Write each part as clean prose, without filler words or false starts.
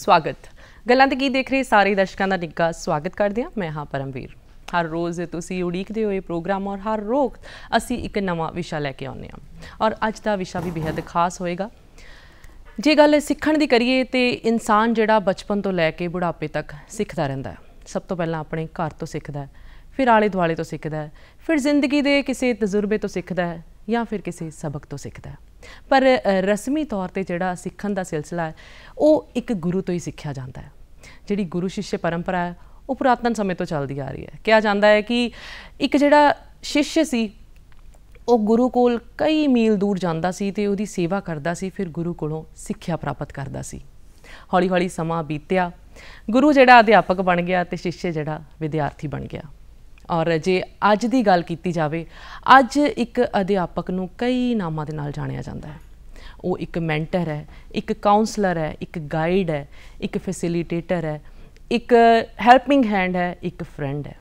स्वागत गल्लां ते की देख रहे सारे दर्शकों का निੱਘਾ स्वागत करते हैं। मैं हाँ परमवीर। हर रोज़ तुसी उड़ीकते हुए प्रोग्राम और हर रोज़ असी एक नवा विशा लैके आने और अज का विशा भी बेहद खास होएगा। जे गल सीखण दी करिए तो इंसान जिहड़ा बचपन तो लैके बुढ़ापे तक सीखता रहिंदा है। सब तो पहलां अपने घर तो सीखदा है, फिर आले दुआले तो सीखदा है, फिर जिंदगी के किसी तजुर्बे तो सीखदा है या फिर किसी सबक तो सीखदा है। पर रस्मी तौर पर जिहड़ा सीखण दा सिलसिला है वो एक गुरु तो ही सीखिया जाता है। जिहड़ी गुरु शिष्य परंपरा है वो पुरातन समय तो चलती आ रही है। कहा जाता है कि एक जिहड़ा शिष्य सी वो गुरु कोल कई मील दूर जाता सी ते उहदी सेवा करदा सी, फिर गुरु कोलों सिक्ख्या प्राप्त करदा सी। हौली हौली समा बीत्या, गुरु जिहड़ा अध्यापक बन गया ते शिष्य जिहड़ा विद्यार्थी बन गया। और जे अज की गल की जाए, अज एक अध्यापक नूं कई नामां दे नाल जाणिया जांदा है। वो एक मैंटर है, एक काउंसलर है, एक गाइड है, एक फैसिलीटेटर है, एक हैल्पिंग हैंड है, एक फ्रेंड है,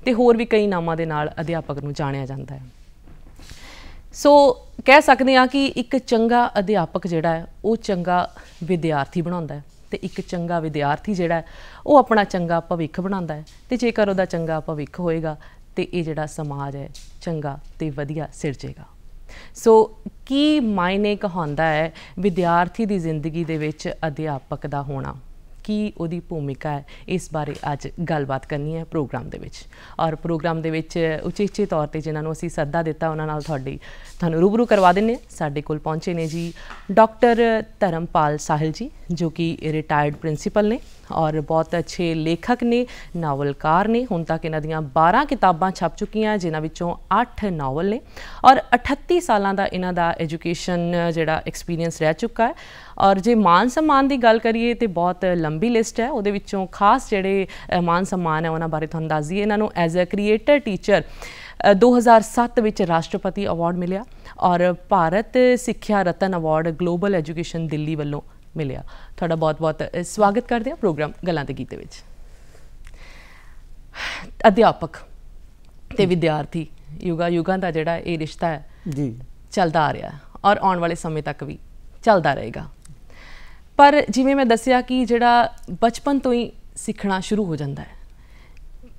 ते होर भी कई नामां दे नाल अध्यापक नूं जाणिया जांदा है। सो कह सकते हैं कि एक चंगा अध्यापक जिहड़ा है वो चंगा विद्यार्थी बनाउंदा है ते एक चंगा विद्यार्थी जिहड़ा है वो अपना चंगा भविख बनाउंदा है। ते जेकर उहदा चंगा भविख होएगा तो ये जिहड़ा समाज है चंगा ते वधिया सिरजेगा। सो की मायने कहांदा है विद्यार्थी की जिंदगी दे विच अध्यापक दा होना, की उहदी भूमिका है, इस बारे अज गलबात करनी है प्रोग्राम दे विच। और प्रोग्राम दे विच उचेचे तौर पर जिन्होंने असीं सद्दा दिता उन्हां नाल तुहानूं रूबरू करवा दिंदे। साडे कोल पहुंचे ने जी डॉक्टर धर्मपाल साहिल जी, जो कि रिटायर्ड प्रिंसीपल ने और बहुत अच्छे लेखक ने, नावलकार ने। हुण तक इन्हां दियां 12 किताबां छप चुकियां, जिन्हां विचों 8 नावल ने और 38 सालां दा इन्हां दा एजुकेशन जिहड़ा एक्सपीरियंस रह चुका है। और जे मान सम्मान की गल करिए तो बहुत लंबी लिस्ट है, उहदे विचों खास जिहड़े मान सम्मान है उन्हां बारे तुहानूं दस दईए। इन्हां नूं एज अ क्रिएटर टीचर 2007 विच राष्ट्रपति अवार्ड मिलिया और भारत सिक्ख्या रतन अवार्ड ग्लोबल एजुकेशन दिल्ली वालों मिलिया। तुहाडा बहुत बहुत स्वागत करते हैं प्रोग्राम गल्लां ते गीते विच। अध्यापक ते विद्यार्थी युगा युगां दा जिहड़ा ये रिश्ता है जी चलदा आ रहा है और आने वाले समय तक भी चलता रहेगा। पर जिवें मैं दस्सिया कि जिहड़ा बचपन तो ही सीखना शुरू हो जाता है,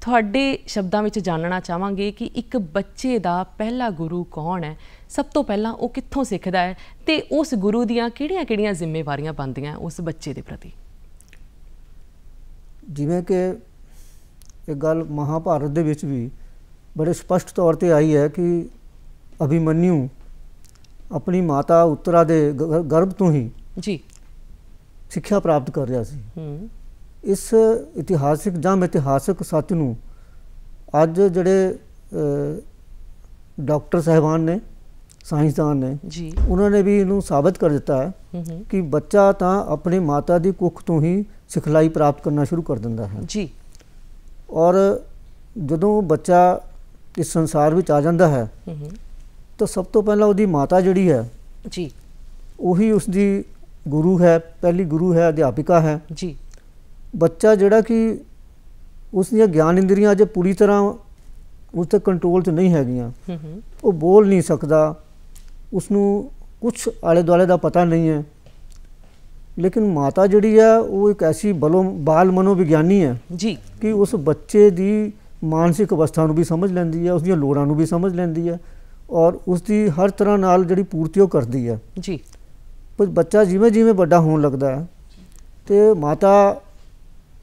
तुहाडे शब्दां विच जानना चाहांगे कि एक बच्चे दा पहला गुरु कौन है, सब तो पहला वो कित्थों सीखदा है ते उस गुरु दीयां किहड़ियां-किहड़ियां जिम्मेवारियां बनदियां उस बच्चे दे प्रति। जिवें कि एक गल महाभारत दे विच भी बड़े स्पष्ट तौर पर आई है कि अभिमन्यु अपनी माता उत्तरा दे गर्भ तो ही जी सिक्ख्या प्राप्त कर रहा सी। इस इतिहासिक जां इतिहासिक सच नूं अज जिहड़े डॉक्टर साहिबान ने, साइंसदान ने जी, उन्होंने भी इनू साबित कर दिता है कि बच्चा तो अपनी माता की कुख तो ही सिखलाई प्राप्त करना शुरू कर दिंदा है जी। और जदों बच्चा इस संसार में आ जाता है तो सब तो पहला उसकी माता जिहड़ी है जी उही उसकी गुरु है, पहली गुरु है, अध्यापिका है जी। बच्चा जिहड़ा कि उसदियां ज्ञान इंद्रियां अजे पूरी तरह उस तक कंट्रोल च नहीं हैगियां, वो बोल नहीं सकता, उसनूं कुछ आले दुआले का पता नहीं है। लेकिन माता जिहड़ी है वो एक ऐसी बाल मनोविज्ञानी है जी कि उस बच्चे की मानसिक अवस्था नूं भी समझ लैंदी है, उसदियां लोड़ां नूं भी समझ लैंदी है और उसकी हर तरह नाल जिहड़ी पूर्ति वो करती है जी। पर बच्चा जिवें जिवें वड्डा होण लगदा है तो माता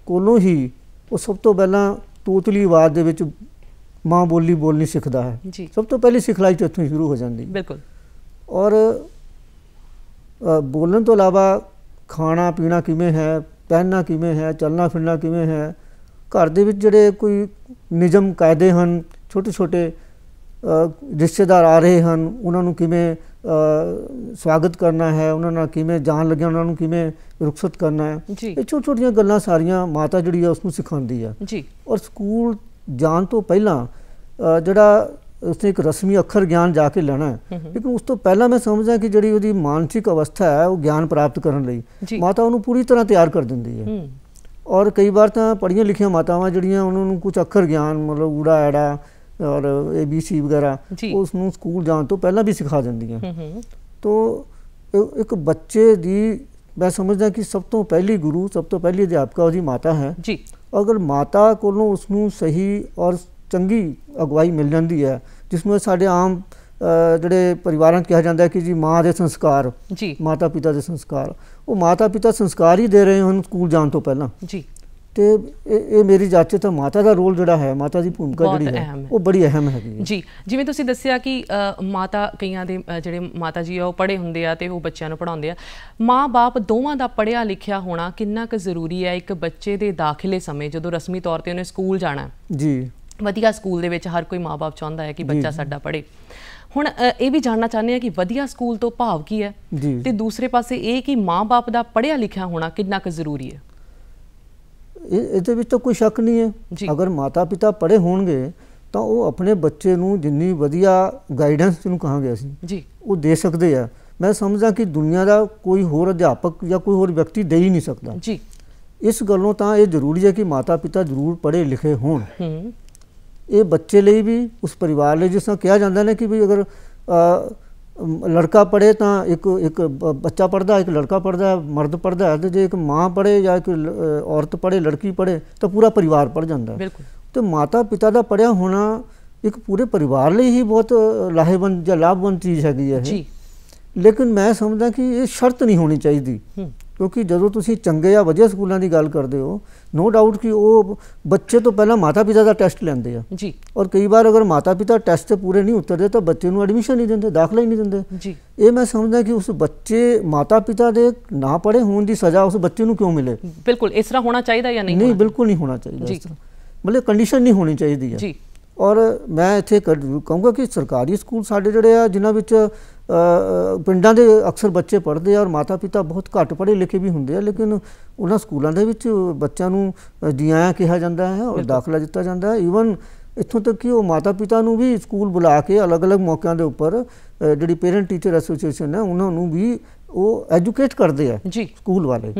कोलों ही वो सब तो पहला तोतली आवाज़ दे विच माँ बोली बोलनी सीखता है जी। सब तो पहली सिखलाई तो इत्थों शुरू हो जाती बिल्कुल। और बोलने तो अलावा खाना पीना किवें है, पहनना किवें है, चलना फिरना किवें है, घर दे विच जिहड़े कोई नियम कायदे हैं, छोटे छोटे रिश्तेदार आ रहे हैं उन्होंने किवें स्वागत करना है, उन्होंने किवें जान लगे उन्होंने किवें रुखसत करना है, ये छोटी छोटियां गल्लां सारियां माता जिहड़ी है उसनूं सिखांदी है जी। और स्कूल जान तो पहला जिहड़ा उसने एक रस्मी अखर ज्ञान जाके लेना है, लेकिन उस तो पहला मैं समझदा कि जिहड़ी उहदी मानसिक अवस्था है वो ज्ञान प्राप्त करने लई माता उन्होंने पूरी तरह तैयार कर दिंदी है। और कई बार तो पढ़ियां लिखियां मातावां जिहड़ियां उन्होंने कुछ अखर ज्ञान मतलब ऊड़ा ऐड़ा और ABC वगैरह उसनूं स्कूल जान तो पहला भी सिखा दिंदियां। तो एक बच्चे की मैं समझदा कि सब तो पहली गुरु, सब तो पहली अध्यापका उसकी माता है जी। अगर माता कोलों उसनूं सही और चंगी अगवाई मिल जाती है, जिसमें साढ़े आम ਜਿਹੜੇ ਪਰਿਵਾਰਾਂ 'ਚ ਕਿਹਾ ਜਾਂਦਾ ਹੈ ਕਿ ਜੀ ਮਾਂ ਦੇ ਸੰਸਕਾਰ ਜੀ, ਮਾਤਾ ਪਿਤਾ ਦੇ ਸੰਸਕਾਰ, ਉਹ ਮਾਤਾ ਪਿਤਾ ਸੰਸਕਾਰ ਹੀ ਦੇ ਰਹੇ ਹਨ ਸਕੂਲ ਜਾਣ ਤੋਂ ਪਹਿਲਾਂ ਜੀ। ਤੇ ਇਹ ਮੇਰੀ ਜਾਚ ਤਾਂ ਮਾਤਾ ਦਾ ਰੋਲ ਜਿਹੜਾ ਹੈ, ਮਾਤਾ ਦੀ ਭੂਮਿਕਾ ਜਿਹੜੀ ਹੈ ਉਹ ਬੜੀ ਅਹਿਮ ਹੈਗੀ ਹੈ ਜੀ। ਜਿਵੇਂ ਤੁਸੀਂ ਦੱਸਿਆ ਕਿ ਮਾਤਾ, ਕਈਆਂ ਦੇ ਜਿਹੜੇ ਮਾਤਾ ਜੀ ਆ ਉਹ ਪੜ੍ਹੇ ਹੁੰਦੇ ਆ ਤੇ ਉਹ ਬੱਚਿਆਂ ਨੂੰ ਪੜ੍ਹਾਉਂਦੇ ਆ। ਮਾਂ-ਬਾਪ ਦੋਵਾਂ ਦਾ ਪੜ੍ਹਿਆ ਲਿਖਿਆ ਹੋਣਾ ਕਿੰਨਾ ਕੁ ਜ਼ਰੂਰੀ ਹੈ ਇੱਕ ਬੱਚੇ ਦੇ ਦਾਖਲੇ ਸਮੇਂ, ਜਦੋਂ ਰਸਮੀ ਤੌਰ ਤੇ ਉਹਨੇ ਸਕੂਲ ਜਾਣਾ ਜੀ। ਵਧੀਆ ਸਕੂਲ ਦੇ ਵਿੱਚ ਹਰ ਕੋਈ ਮਾਂ-ਬਾਪ ਚਾਹੁੰਦਾ ਹੈ ਕਿ ਬੱਚਾ ਸਾਡਾ ਪੜ੍ਹੇ। ਹੁਣ ਇਹ ਵੀ ਜਾਣਨਾ ਚਾਹੁੰਦੇ ਆ ਕਿ ਵਧੀਆ ਸਕੂਲ ਤੋਂ ਭਾਵ ਕੀ ਹੈ, ਤੇ ਦੂਸਰੇ ਪਾਸੇ ਇਹ ਕਿ ਮਾਂ-ਬਾਪ ਦਾ ਪੜ੍ਹਿਆ ਲਿਖਿਆ ਹੋਣਾ ਕਿੰਨਾ ਕੁ ਜ਼ਰੂਰੀ ਹੈ। ਇਹਦੇ ਵਿੱਚ ਤਾਂ ਕੋਈ ਸ਼ੱਕ ਨਹੀਂ ਹੈ। ਅਗਰ ਮਾਤਾ ਪਿਤਾ ਪੜ੍ਹੇ ਹੋਣਗੇ ਤਾਂ ਉਹ ਆਪਣੇ ਬੱਚੇ ਨੂੰ ਜਿੰਨੀ ਵਧੀਆ ਗਾਈਡੈਂਸ ਜਿਹਨੂੰ ਕਹਾਂਗੇ ਅਸੀਂ ਜੀ, ਉਹ ਦੇ ਸਕਦੇ ਆ। ਮੈਂ ਸਮਝਦਾ ਕਿ ਦੁਨੀਆ ਦਾ ਕੋਈ ਹੋਰ ਅਧਿਆਪਕ ਜਾਂ ਕੋਈ ਹੋਰ ਵਿਅਕਤੀ ਦੇ ਹੀ ਨਹੀਂ ਸਕਦਾ ਜੀ। ਇਸ ਗੱਲੋਂ ਤਾਂ ਇਹ ਜ਼ਰੂਰੀ ਹੈ ਕਿ ਮਾਤਾ ਪਿਤਾ ਜ਼ਰੂਰ ਪੜ੍ਹੇ ਲਿਖੇ ਹੋਣ। ਇਹ ਬੱਚੇ ਲਈ ਵੀ, ਉਸ ਪਰਿਵਾਰ ਲਈ, ਜਿਸ ਤਰ੍ਹਾਂ ਕਿਹਾ ਜਾਂਦਾ ਨਾ ਕਿ ਵੀ ਅਗਰ ਲੜਕਾ ਪੜ੍ਹੇ ਤਾਂ ਇੱਕ ਬੱਚਾ ਪੜ੍ਹਦਾ, ਇੱਕ ਲੜਕਾ ਪੜ੍ਹਦਾ, ਮਰਦ ਪੜ੍ਹਦਾ ਹੈ, ਤੇ ਜੇ ਇੱਕ ਮਾਂ ਪੜ੍ਹੇ ਜਾਂ ਇੱਕ ਔਰਤ ਪੜ੍ਹੇ, ਲੜਕੀ ਪੜ੍ਹੇ ਤਾਂ ਪੂਰਾ ਪਰਿਵਾਰ ਪੜ੍ਹ ਜਾਂਦਾ। ਬਿਲਕੁਲ। ਤੇ ਮਾਤਾ ਪਿਤਾ ਦਾ ਪੜ੍ਹਿਆ ਹੋਣਾ ਇੱਕ ਪੂਰੇ ਪਰਿਵਾਰ ਲਈ ਹੀ ਬਹੁਤ ਲਾਹੇਵੰਦ ਜਾਂ ਲਾਭਵੰਦ ਚੀਜ਼ ਹੈਗੀ ਹੈ ਜੀ। ਲੇਕਿਨ ਮੈਂ ਸਮਝਦਾ ਕਿ ਇਹ ਸ਼ਰਤ ਨਹੀਂ ਹੋਣੀ ਚਾਹੀਦੀ, ਕਿਉਂਕਿ ਜਦੋਂ ਤੁਸੀਂ ਚੰਗੇ ਜਾਂ ਵਧੀਆ ਸਕੂਲਾਂ ਦੀ ਗੱਲ ਕਰਦੇ ਹੋ, ਨੋ ਡਾਊਟ ਕਿ ਉਹ ਬੱਚੇ ਤੋਂ ਪਹਿਲਾਂ ਮਾਤਾ ਪਿਤਾ ਦਾ ਟੈਸਟ ਲੈਂਦੇ ਆ ਜੀ। ਔਰ ਕਈ ਵਾਰ ਅਗਰ ਮਾਤਾ ਪਿਤਾ ਟੈਸਟ 'ਤੇ ਪੂਰੇ ਨਹੀਂ ਉਤਰਦੇ ਤਾਂ ਬੱਚੇ ਨੂੰ ਐਡਮਿਸ਼ਨ ਨਹੀਂ ਦਿੰਦੇ, ਦਾਖਲਾ ਹੀ ਨਹੀਂ ਦਿੰਦੇ ਜੀ। ਇਹ ਮੈਂ ਸਮਝਦਾ ਕਿ ਉਸ ਬੱਚੇ, ਮਾਤਾ ਪਿਤਾ ਦੇ ਨਾ ਪੜ੍ਹੇ ਹੋਣ ਦੀ ਸਜ਼ਾ ਉਸ ਬੱਚੇ ਨੂੰ ਕਿਉਂ ਮਿਲੇ। ਬਿਲਕੁਲ। ਇਸ ਤਰ੍ਹਾਂ ਹੋਣਾ ਚਾਹੀਦਾ ਜਾਂ ਨਹੀਂ? ਨਹੀਂ, ਬਿਲਕੁਲ ਨਹੀਂ ਹੋਣਾ ਚਾਹੀਦਾ ਇਸ ਤਰ੍ਹਾਂ, ਮਤਲਬ ਕੰਡੀਸ਼ਨ ਨਹੀਂ ਹੋਣੀ ਚਾਹੀਦੀ ਹੈ ਜੀ। ਔਰ ਮੈਂ ਇੱਥੇ ਕਹੂੰਗਾ ਕਿ ਸਰਕਾਰੀ ਸਕੂਲ ਸਾਡੇ ਜਿਹੜੇ ਆ, ਜਿਨ੍ਹਾਂ ਵਿੱਚ ਪਿੰਡਾਂ ਦੇ ਅਕਸਰ ਬੱਚੇ ਪੜ੍ਹਦੇ ਆ ਔਰ ਮਾਤਾ ਪਿਤਾ ਬਹੁਤ ਘੱਟ ਪੜ੍ਹੇ ਲਿਖੇ ਵੀ ਹੁੰਦੇ ਆ, ਲੇਕਿਨ ਉਹਨਾਂ ਸਕੂਲਾਂ ਦੇ ਵਿੱਚ ਬੱਚਿਆਂ ਨੂੰ ਜੀ ਆਇਆਂ ਕਿਹਾ ਜਾਂਦਾ ਹੈ ਔਰ ਦਾਖਲਾ ਦਿੱਤਾ ਜਾਂਦਾ ਹੈ। ਈਵਨ ਇੱਥੋਂ ਤੱਕ ਕਿ ਉਹ ਮਾਤਾ ਪਿਤਾ ਨੂੰ ਵੀ ਸਕੂਲ ਬੁਲਾ ਕੇ ਅਲੱਗ-ਅਲੱਗ ਮੌਕਿਆਂ ਦੇ ਉੱਪਰ ਜਿਹੜੀ ਪੇਰੈਂਟ ਟੀਚਰ ਐਸੋਸੀਏਸ਼ਨ ਹੈ ਉਹਨਾਂ ਨੂੰ ਵੀ ਉਹ ਐਜੂਕੇਟ ਕਰਦੇ ਆ ਜੀ, ਸਕੂਲ ਵਾਲੇ।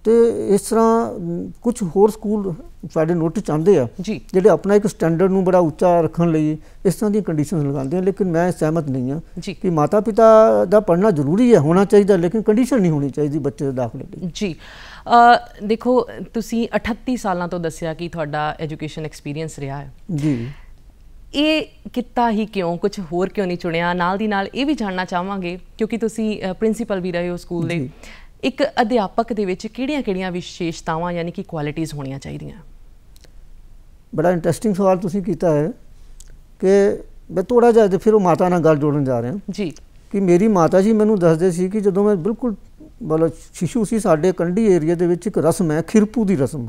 ਤੇ ਇਸ ਤਰ੍ਹਾਂ ਕੁਝ ਹੋਰ ਸਕੂਲ ਸਾਡੇ ਨੋਟਿਸ ਚਾਹੁੰਦੇ ਆ ਜਿਹੜੇ ਆਪਣਾ ਇੱਕ ਸਟੈਂਡਰਡ ਨੂੰ ਬੜਾ ਉੱਚਾ ਰੱਖਣ ਲਈ ਇਸ ਤਰ੍ਹਾਂ ਦੀਆਂ ਕੰਡੀਸ਼ਨਸ ਲਗਾਉਂਦੇ ਆ, ਲੇਕਿਨ ਮੈਂ ਸਹਿਮਤ ਨਹੀਂ ਹਾਂ ਕਿ ਮਾਤਾ ਪਿਤਾ ਦਾ ਪੜ੍ਹਨਾ ਜ਼ਰੂਰੀ ਹੈ, ਹੋਣਾ ਚਾਹੀਦਾ, ਲੇਕਿਨ ਕੰਡੀਸ਼ਨ ਨਹੀਂ ਹੋਣੀ ਚਾਹੀਦੀ ਬੱਚੇ ਦੇ ਦਾਖਲੇ ਲਈ ਜੀ। ਦੇਖੋ, ਤੁਸੀਂ 38 ਸਾਲਾਂ ਤੋਂ ਦੱਸਿਆ ਕਿ ਤੁਹਾਡਾ ਐਜੂਕੇਸ਼ਨ ਐਕਸਪੀਰੀਅੰਸ ਰਿਹਾ ਹੈ ਜੀ। ਇਹ ਕਿੱਤਾ ਹੀ ਕਿਉਂ, ਕੁਝ ਹੋਰ ਕਿਉਂ ਨਹੀਂ ਚੁਣਿਆ? ਨਾਲ ਦੀ ਨਾਲ ਇਹ ਵੀ ਜਾਣਨਾ ਚਾਹਾਂਗੇ, ਕਿਉਂਕਿ ਤੁਸੀਂ ਪ੍ਰਿੰਸੀਪਲ ਵੀ ਰਹੇ ਹੋ ਸਕੂਲ ਦੇ, ਇੱਕ ਅਧਿਆਪਕ ਦੇ ਵਿੱਚ ਕਿਹੜੀਆਂ-ਕਿਹੜੀਆਂ ਵਿਸ਼ੇਸ਼ਤਾਵਾਂ ਯਾਨੀ ਕਿ ਕੁਆਲਿਟੀਜ਼ ਹੋਣੀਆਂ ਚਾਹੀਦੀਆਂ? ਬੜਾ ਇੰਟਰਸਟਿੰਗ ਸਵਾਲ ਤੁਸੀਂ ਕੀਤਾ ਹੈ ਕਿ ਮੈਂ ਥੋੜ੍ਹਾ ਜਿਹਾ ਫਿਰ ਉਹ ਮਾਤਾ ਨਾਲ ਗੱਲ ਜੋੜਨ ਜਾ ਰਿਹਾ ਜੀ। ਕਿ ਮੇਰੀ ਮਾਤਾ ਜੀ ਮੈਨੂੰ ਦੱਸਦੇ ਸੀ ਕਿ ਜਦੋਂ ਮੈਂ ਬਿਲਕੁਲ ਮਤਲਬ ਸ਼ਿਸ਼ੂ ਸੀ, ਸਾਡੇ ਕੰਢੀ ਏਰੀਆ ਦੇ ਵਿੱਚ ਇੱਕ ਰਸਮ ਹੈ, ਖਿਰਪੂ ਦੀ ਰਸਮ।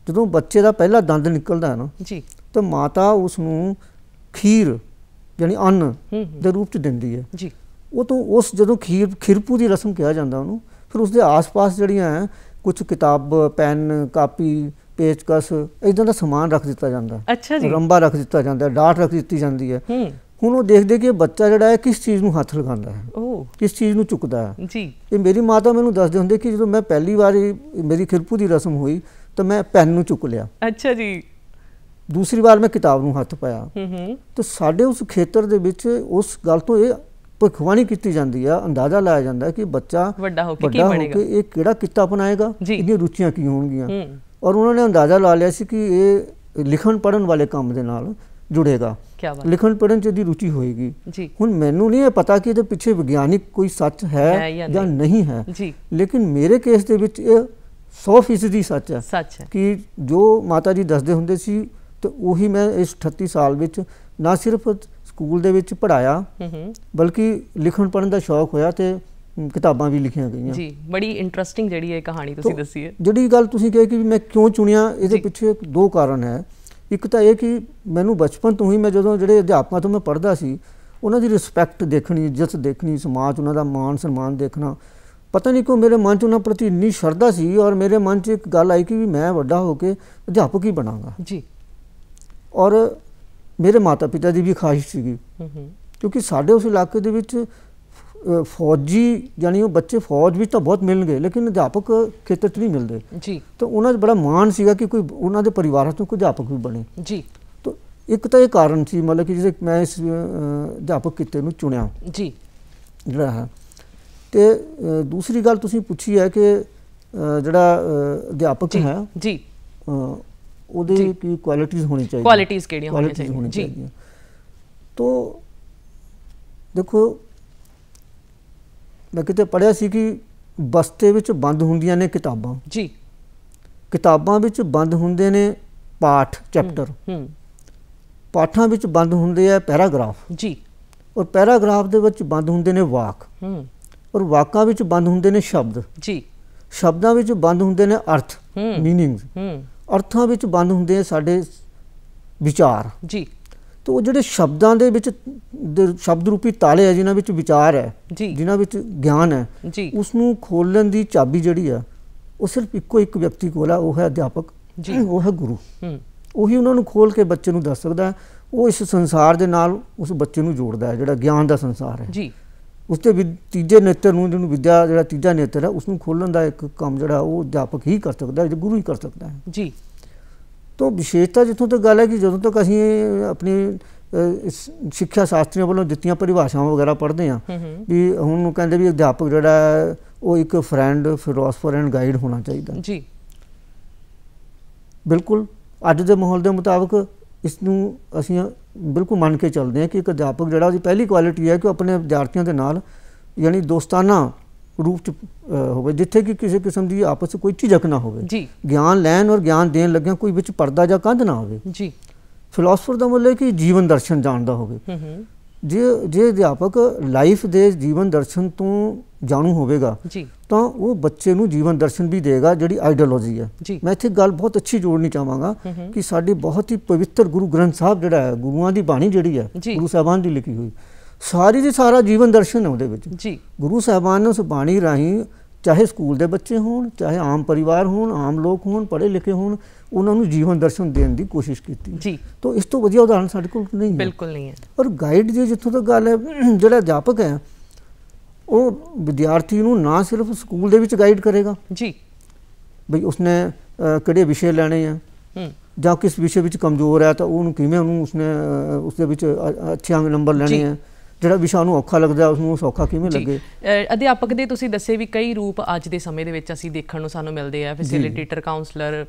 ਜਦੋਂ ਬੱਚੇ ਦਾ ਪਹਿਲਾ ਦੰਦ ਨਿਕਲਦਾ ਹੈ ਨਾ ਜੀ, ਤਾਂ ਮਾਤਾ ਉਸ ਨੂੰ ਖੀਰ ਯਾਨੀ ਅੰਨ ਦੇ ਰੂਪ 'ਚ ਦਿੰਦੀ ਹੈ ਜੀ। ਉਹ ਤੋਂ ਉਸ ਜਦੋਂ ਖਿਰਪੂ ਦੀ ਰਸਮ ਕਿਹਾ ਜਾਂਦਾ ਉਹਨੂੰ, ਫਿਰ ਉਸਦੇ ਆਸ-ਪਾਸ ਜਿਹੜੀਆਂ ਹੈ ਕੁਝ ਕਿਤਾਬ, ਪੈਨ, ਕਾਪੀ, ਪੇਚਕਸ ਇੱਦਾਂ ਦਾ ਸਮਾਨ ਰੱਖ ਦਿੱਤਾ ਜਾਂਦਾ। ਅੱਛਾ ਜੀ। ਰੰਬਾ ਰੱਖ ਦਿੱਤਾ ਜਾਂਦਾ, ਡਾਟ ਰੱਖ ਦਿੱਤੀ ਜਾਂਦੀ ਹੈ। ਹੁਣ ਉਹ ਦੇਖਦੇ ਕਿ ਬੱਚਾ ਜਿਹੜਾ ਹੈ ਕਿਸ ਚੀਜ਼ ਨੂੰ ਹੱਥ ਲਗਾਉਂਦਾ ਹੈ, ਕਿਸ ਚੀਜ਼ ਨੂੰ ਚੁੱਕਦਾ ਹੈ ਜੀ। ਇਹ ਮੇਰੀ ਮਾਤਾ ਮੈਨੂੰ ਦੱਸਦੇ ਹੁੰਦੇ ਕਿ ਜਦੋਂ ਮੈਂ ਪਹਿਲੀ ਵਾਰੀ ਮੇਰੀ ਖਿਰਪੂ ਦੀ ਰਸਮ ਹੋਈ ਤਾਂ ਮੈਂ ਪੈਨ ਨੂੰ ਚੁੱਕ ਲਿਆ। ਅੱਛਾ ਜੀ। ਦੂਸਰੀ ਵਾਰ ਮੈਂ ਕਿਤਾਬ ਨੂੰ ਹੱਥ ਪਾਇਆ। ਤਾਂ ਸਾਡੇ ਉਸ ਖੇਤਰ ਦੇ ਵਿੱਚ ਉਸ ਗੱਲ ਤੋਂ ਇਹ ਭਵਿੱਖਬਾਣੀ ਕੀਤੀ ਜਾਂਦੀ ਆ, ਅੰਦਾਜ਼ਾ ਲਾਇਆ ਜਾਂਦਾ ਕਿ ਬੱਚਾ ਵੱਡਾ ਹੋ ਕੇ ਇਹ ਕਿਹੜਾ ਕਿੱਤਾ ਅਪਣਾਏਗਾ, ਇਹਦੀਆਂ ਰੁਚੀਆਂ ਕੀ ਹੋਣਗੀਆਂ। ਔਰ ਉਹਨਾਂ ਨੇ ਅੰਦਾਜ਼ਾ ਲਾ ਲਿਆ ਸੀ ਕਿ ਇਹ ਲਿਖਣ ਪੜ੍ਹਨ ਵਾਲੇ ਕੰਮ ਦੇ ਨਾਲ ਜੁੜੇਗਾ, ਲਿਖਣ ਪੜ੍ਹਨ 'ਚ ਇਹਦੀ ਰੁਚੀ ਹੋਏਗੀ। ਹੁਣ ਮੈਨੂੰ ਨਹੀਂ ਇਹ ਪਤਾ ਕਿ ਇਹਦੇ ਪਿੱਛੇ ਵਿਗਿਆਨਿਕ ਕੋਈ ਸੱਚ ਹੈ ਜਾਂ ਨਹੀਂ ਹੈ, ਲੇਕਿਨ ਮੇਰੇ ਕੇਸ ਦੇ ਵਿੱਚ ਇਹ 100% ਸੱਚ ਹੈ ਕਿ ਜੋ ਮਾਤਾ ਜੀ ਦੱਸਦੇ ਹੁੰਦੇ ਸੀ ਤੇ ਉਹੀ ਮੈਂ ਇਸ 38 ਸਾਲ ਵਿੱਚ ਨਾ ਸਿਰਫ ਸਕੂਲ ਦੇ ਵਿੱਚ ਪੜ੍ਹਾਇਆ, ਬਲਕਿ ਲਿਖਣ ਪੜ੍ਹਨ ਦਾ ਸ਼ੌਕ ਹੋਇਆ ਤੇ ਕਿਤਾਬਾਂ ਵੀ ਲਿਖੀਆਂ ਗਈਆਂ ਜੀ। ਬੜੀ ਇੰਟਰਸਟਿੰਗ ਜਿਹੜੀ ਇਹ ਕਹਾਣੀ ਤੁਸੀਂ ਦੱਸੀ ਹੈ। ਜਿਹੜੀ ਗੱਲ ਤੁਸੀਂ ਕਹੀ ਕਿ ਮੈਂ ਕਿਉਂ ਚੁਣਿਆ, ਇਹਦੇ ਪਿੱਛੇ ਦੋ ਕਾਰਨ ਹੈ। ਇੱਕ ਤਾਂ ਇਹ ਕਿ ਮੈਨੂੰ ਬਚਪਨ ਤੋਂ ਹੀ, ਮੈਂ ਜਦੋਂ ਜਿਹੜੇ ਅਧਿਆਪਕਾਂ ਤੋਂ ਮੈਂ ਪੜ੍ਹਦਾ ਸੀ ਉਹਨਾਂ ਦੀ ਰਿਸਪੈਕਟ ਦੇਖਣੀ, ਇੱਜ਼ਤ ਦੇਖਣੀ, ਸਮਾਜ ਉਹਨਾਂ ਦਾ ਮਾਣ ਸਨਮਾਨ ਦੇਖਣਾ, ਪਤਾ ਨਹੀਂ ਕਿਉਂ ਮੇਰੇ ਮਨ 'ਚ ਉਹਨਾਂ ਪ੍ਰਤੀ ਇੰਨੀ ਸ਼ਰਧਾ ਸੀ। ਔਰ ਮੇਰੇ ਮਨ 'ਚ ਇੱਕ ਗੱਲ ਆਈ ਕਿ ਵੀ ਮੈਂ ਵੱਡਾ ਹੋ ਕੇ ਅਧਿਆਪਕ ਹੀ ਬਣਾਂਗਾ ਜੀ। ਔਰ ਮੇਰੇ ਮਾਤਾ ਪਿਤਾ ਦੀ ਵੀ ਖਾਹਿਸ਼ ਸੀਗੀ, ਕਿਉਂਕਿ ਸਾਡੇ ਉਸ ਇਲਾਕੇ ਦੇ ਵਿੱਚ ਫੌਜੀ ਯਾਨੀ ਉਹ ਬੱਚੇ ਫੌਜ ਵਿੱਚ ਤਾਂ ਬਹੁਤ ਮਿਲਣਗੇ, ਲੇਕਿਨ ਅਧਿਆਪਕ ਖੇਤਰ 'ਚ ਨਹੀਂ ਮਿਲਦੇ ਜੀ। ਤਾਂ ਉਹਨਾਂ 'ਚ ਬੜਾ ਮਾਣ ਸੀਗਾ ਕਿ ਕੋਈ ਉਹਨਾਂ ਦੇ ਪਰਿਵਾਰਾਂ ਤੋਂ ਕੋਈ ਅਧਿਆਪਕ ਵੀ ਬਣੇ ਜੀ। ਤਾਂ ਇੱਕ ਤਾਂ ਇਹ ਕਾਰਨ ਸੀ, ਮਤਲਬ ਕਿ ਜਿਹੜੇ ਮੈਂ ਇਸ ਅਧਿਆਪਕ ਕਿੱਤੇ ਨੂੰ ਚੁਣਿਆ ਜੀ ਜਿਹੜਾ ਹੈ। ਤੇ ਦੂਸਰੀ ਗੱਲ ਤੁਸੀਂ ਪੁੱਛੀ ਹੈ ਕਿ ਜਿਹੜਾ ਅਧਿਆਪਕ ਹੈ ਜੀ ਉਹਦੇ ਕੀ ਕੁਆਲਿਟੀਜ਼ ਹੋਣੀ ਚਾਹੀਦੀ, ਕੁਆਲਿਟੀਜ਼ ਕਿਹੜੀਆਂ ਹੋਣੀਆਂ ਚਾਹੀਦੀਆਂ ਜੀ। ਤੋ ਦੇਖੋ ਮੈਂ ਕਿਤੇ ਪੜ੍ਹਿਆ ਸੀ ਕਿ ਬਸਤੇ ਵਿੱਚ ਬੰਦ ਹੁੰਦੀਆਂ ਨੇ ਕਿਤਾਬਾਂ ਜੀ, ਕਿਤਾਬਾਂ ਵਿੱਚ ਬੰਦ ਹੁੰਦੇ ਨੇ ਪਾਠ ਚੈਪਟਰ, ਪਾਠਾਂ ਵਿੱਚ ਬੰਦ ਹੁੰਦੇ ਆ ਪੈਰਾਗ੍ਰਾਫ ਜੀ, ਔਰ ਪੈਰਾਗ੍ਰਾਫ ਦੇ ਵਿੱਚ ਬੰਦ ਹੁੰਦੇ ਨੇ ਵਾਕ, ਔਰ ਵਾਕਾਂ ਵਿੱਚ ਬੰਦ ਹੁੰਦੇ ਨੇ ਸ਼ਬਦ ਜੀ, ਸ਼ਬਦਾਂ ਵਿੱਚ ਬੰਦ ਹੁੰਦੇ ਨੇ ਅਰਥ ਮੀਨਿੰਗਸ, ਅਰਥਾਂ ਵਿੱਚ ਬੰਦ ਹੁੰਦੇ ਆ ਸਾਡੇ ਵਿਚਾਰ ਜੀ। तो वो ਜਿਹੜੇ ਸ਼ਬਦਾਂ ਦੇ ਵਿੱਚ ਸ਼ਬਦ ਰੂਪੀ ਤਾਲੇ ਹੈ ਜਿਨ੍ਹਾਂ ਵਿੱਚ ਵਿਚਾਰ ਹੈ ਜਿਨ੍ਹਾਂ ਵਿੱਚ ਗਿਆਨ ਹੈ ਉਸ ਨੂੰ ਖੋਲਣ ਦੀ ਚਾਬੀ ਜਿਹੜੀ ਆ ਉਹ ਸਿਰਫ ਇੱਕੋ ਇੱਕ ਵਿਅਕਤੀ ਕੋਲ ਆ, ਉਹ ਹੈ ਅਧਿਆਪਕ, ਉਹ ਹੈ ਗੁਰੂ। ਉਹੀ ਉਹਨਾਂ ਨੂੰ ਖੋਲ ਕੇ ਬੱਚੇ ਨੂੰ ਦੱਸ ਸਕਦਾ, ਉਹ ਇਸ ਸੰਸਾਰ ਦੇ ਨਾਲ ਉਸ ਬੱਚੇ ਨੂੰ ਜੋੜਦਾ ਹੈ ਜਿਹੜਾ ਗਿਆਨ ਦਾ ਸੰਸਾਰ ਹੈ ਜੀ। ਉਸ ਦੇ ਤੀਜੇ ਨੇਤਰ ਨੂੰ ਜਿਹਨੂੰ ਵਿਦਿਆ ਜਿਹੜਾ ਤੀਜਾ ਨੇਤਰ ਹੈ ਉਸ ਨੂੰ ਖੋਲਣ ਦਾ ਇੱਕ ਕੰਮ ਜਿਹੜਾ ਉਹ ਅਧਿਆਪਕ ਹੀ ਕਰ ਸਕਦਾ ਹੈ, ਗੁਰੂ ਹੀ ਕਰ ਸਕਦਾ ਹੈ ਜੀ। तो विशेषता जितों तक गल है कि जो तक असीं अपनी सिक्ख्या शास्त्रियों वालों दित्तियां परिभाषावां वगैरह पढ़ते हैं भी हुण कहंदे भी अध्यापक जिहड़ा है वो एक फ्रेंड फिलोसफर एंड गाइड होना चाहिए जी। बिल्कुल अज दे माहौल के मुताबिक इसनूं असीं बिल्कुल मन के चलते हैं कि एक अध्यापक जिहड़ा उसदी पहली क्वालिटी है कि अपने विद्यार्थियों के नाल यानी दोस्ताना रूप च होवे, जिथे कि किसी किस्म की आपस में कोई झिझक ना होवे जी, ज्ञान लैन और ज्ञान देन लग्या कोई विच पर्दा जां कंध ना होवे जी। फिलोसफर दा मतलब कि जीवन दर्शन जानदा होवे। जे अध्यापक लाइफ दे जीवन दर्शन तो जाणू होवेगा तो वो बच्चे नूं जीवन दर्शन भी देगा जिहड़ी आइडियोलॉजी है। मैं इत्थे गल बहुत अच्छी जोड़नी चाहांगा कि साडी बहुत ही पवित्र गुरु ग्रंथ साहब जिहड़ा है गुरुआं दी बाणी जिहड़ी है गुरु साहिबान दी लिखी हुई सारी ਦੀ ਸਾਰਾ ਜੀਵਨ ਦਰਸ਼ਨ ਹੈ ਉਹਦੇ ਵਿੱਚ ਜੀ। ਗੁਰੂ ਸਾਹਿਬਾਨ ਨੇ ਉਸ ਬਾਣੀ ਰਾਹੀਂ ਚਾਹੇ ਸਕੂਲ ਦੇ ਬੱਚੇ ਹੋਣ ਚਾਹੇ ਆਮ ਪਰਿਵਾਰ ਹੋਣ ਆਮ ਲੋਕ ਹੋਣ ਪੜ੍ਹੇ ਲਿਖੇ ਹੋਣ ਉਹਨਾਂ ਨੂੰ ਜੀਵਨ ਦਰਸ਼ਨ ਦੇਣ ਦੀ ਕੋਸ਼ਿਸ਼ ਕੀਤੀ ਜੀ। ਤਾਂ ਇਸ ਤੋਂ ਵਧੀਆ ਉਦਾਹਰਨ ਸਾਡੇ ਕੋਲ ਨਹੀਂ ਹੈ, ਬਿਲਕੁਲ ਨਹੀਂ ਹੈ। ਔਰ ਗਾਈਡ ਜੀ ਜਿੱਥੋਂ ਤੱਕ ਗੱਲ ਹੈ ਜਿਹੜਾ ਅਧਿਆਪਕ ਹੈ ਉਹ ਵਿਦਿਆਰਥੀ ਨੂੰ ਨਾ ਸਿਰਫ ਸਕੂਲ ਦੇ ਵਿੱਚ ਗਾਈਡ ਕਰੇਗਾ ਜੀ ਬਈ ਉਸਨੇ ਕਿਹੜੇ ਵਿਸ਼ੇ ਲੈਣੇ ਆ ਜਾਂ ਕਿਸ ਵਿਸ਼ੇ ਵਿੱਚ ਕਮਜ਼ੋਰ ਹੈ ਤਾਂ ਉਹਨੂੰ ਕਿਵੇਂ ਉਹਨੂੰ ਉਸਨੇ ਉਸਦੇ ਵਿੱਚ ਅੱਛੇ ਨੰਬਰ ਲੈਣੇ ਆ, ਜਿਹੜਾ ਵਿਸ਼ਾ ਨੂੰ ਔਖਾ ਲੱਗਦਾ ਉਸ ਨੂੰ ਸੌਖਾ ਕਿਵੇਂ ਲੱਗੇ। ਅਧਿਆਪਕ ਦੇ ਤੁਸੀਂ ਦੱਸੇ ਵੀ ਕਈ ਰੂਪ ਅੱਜ ਦੇ ਸਮੇਂ ਦੇ ਵਿੱਚ ਅਸੀਂ ਦੇਖਣ ਨੂੰ ਸਾਨੂੰ ਮਿਲਦੇ ਆ, ਫੈਸਿਲਿਟੇਟਰ, ਕਾਉਂਸਲਰ,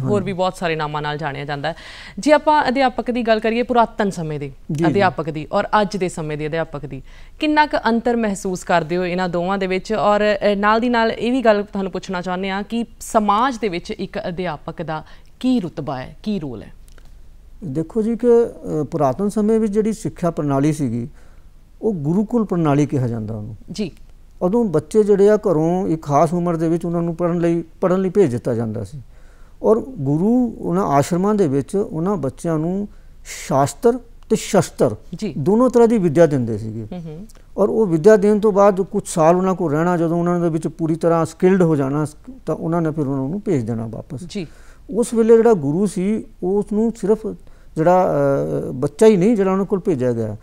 ਹੋਰ ਵੀ ਬਹੁਤ ਸਾਰੇ ਨਾਮਾਂ ਨਾਲ ਜਾਣਿਆ ਜਾਂਦਾ। ਜੇ ਆਪਾਂ ਅਧਿਆਪਕ ਦੀ ਗੱਲ ਕਰੀਏ ਪੁਰਾਤਨ ਸਮੇਂ ਦੇ ਅਧਿਆਪਕ ਦੀ ਔਰ ਅੱਜ ਦੇ ਸਮੇਂ ਦੇ ਅਧਿਆਪਕ ਦੀ, ਕਿੰਨਾ ਕੁ ਅੰਤਰ ਮਹਿਸੂਸ ਕਰਦੇ ਹੋ ਇਹਨਾਂ ਦੋਵਾਂ ਦੇ ਵਿੱਚ? ਔਰ ਨਾਲ ਦੀ ਨਾਲ ਇਹ ਵੀ ਗੱਲ ਤੁਹਾਨੂੰ ਪੁੱਛਣਾ ਚਾਹੁੰਦੇ ਹਾਂ ਕਿ ਸਮਾਜ ਦੇ ਵਿੱਚ ਇੱਕ ਅਧਿਆਪਕ ਦਾ ਕੀ ਰੁਤਬਾ ਹੈ, ਕੀ ਰੋਲ ਹੈ? ਦੇਖੋ ਜੀ ਕਿ ਪੁਰਾਤਨ ਸਮੇਂ ਵਿੱਚ ਜਿਹੜੀ ਸਿੱਖਿਆ ਪ੍ਰਣਾਲੀ ਸੀਗੀ ਉਹ ਗੁਰੂਕੁਲ ਪ੍ਰਣਾਲੀ ਕਿਹਾ ਜਾਂਦਾ ਉਹਨੂੰ ਜੀ। ਉਦੋਂ ਬੱਚੇ ਜਿਹੜੇ ਆ ਘਰੋਂ ਇੱਕ ਖਾਸ ਉਮਰ ਦੇ ਵਿੱਚ ਉਹਨਾਂ ਨੂੰ ਪੜ੍ਹਨ ਲਈ ਭੇਜ ਦਿੱਤਾ ਜਾਂਦਾ ਸੀ ਔਰ ਗੁਰੂ ਉਹਨਾਂ ਆਸ਼ਰਮਾਂ ਦੇ ਵਿੱਚ ਉਹਨਾਂ ਬੱਚਿਆਂ ਨੂੰ ਸ਼ਾਸਤਰ ਤੇ ਸ਼ਸਤਰ ਦੋਨੋਂ ਤਰ੍ਹਾਂ ਦੀ ਵਿੱਦਿਆ ਦਿੰਦੇ ਸੀਗੇ ਔਰ ਉਹ ਵਿੱਦਿਆ ਦੇਣ ਤੋਂ ਬਾਅਦ ਕੁਝ ਸਾਲ ਉਹਨਾਂ ਕੋਲ ਰਹਿਣਾ, ਜਦੋਂ ਉਹਨਾਂ ਦੇ ਵਿੱਚ ਪੂਰੀ ਤਰ੍ਹਾਂ ਸਕਿਲਡ ਹੋ ਜਾਣਾ ਤਾਂ ਉਹਨਾਂ ਨੇ ਫਿਰ ਉਹਨਾਂ ਨੂੰ ਭੇਜ ਦੇਣਾ ਵਾਪਸ ਜੀ। ਉਸ ਵੇਲੇ ਜਿਹੜਾ ਗੁਰੂ ਸੀ ਉਸ ਨੂੰ ਸਿਰਫ ਜਿਹੜਾ ਬੱਚਾ ਹੀ ਨਹੀਂ ਜਿਹੜਾ ਉਹਨਾਂ ਕੋਲ ਭੇਜਿਆ ਗਿਆ,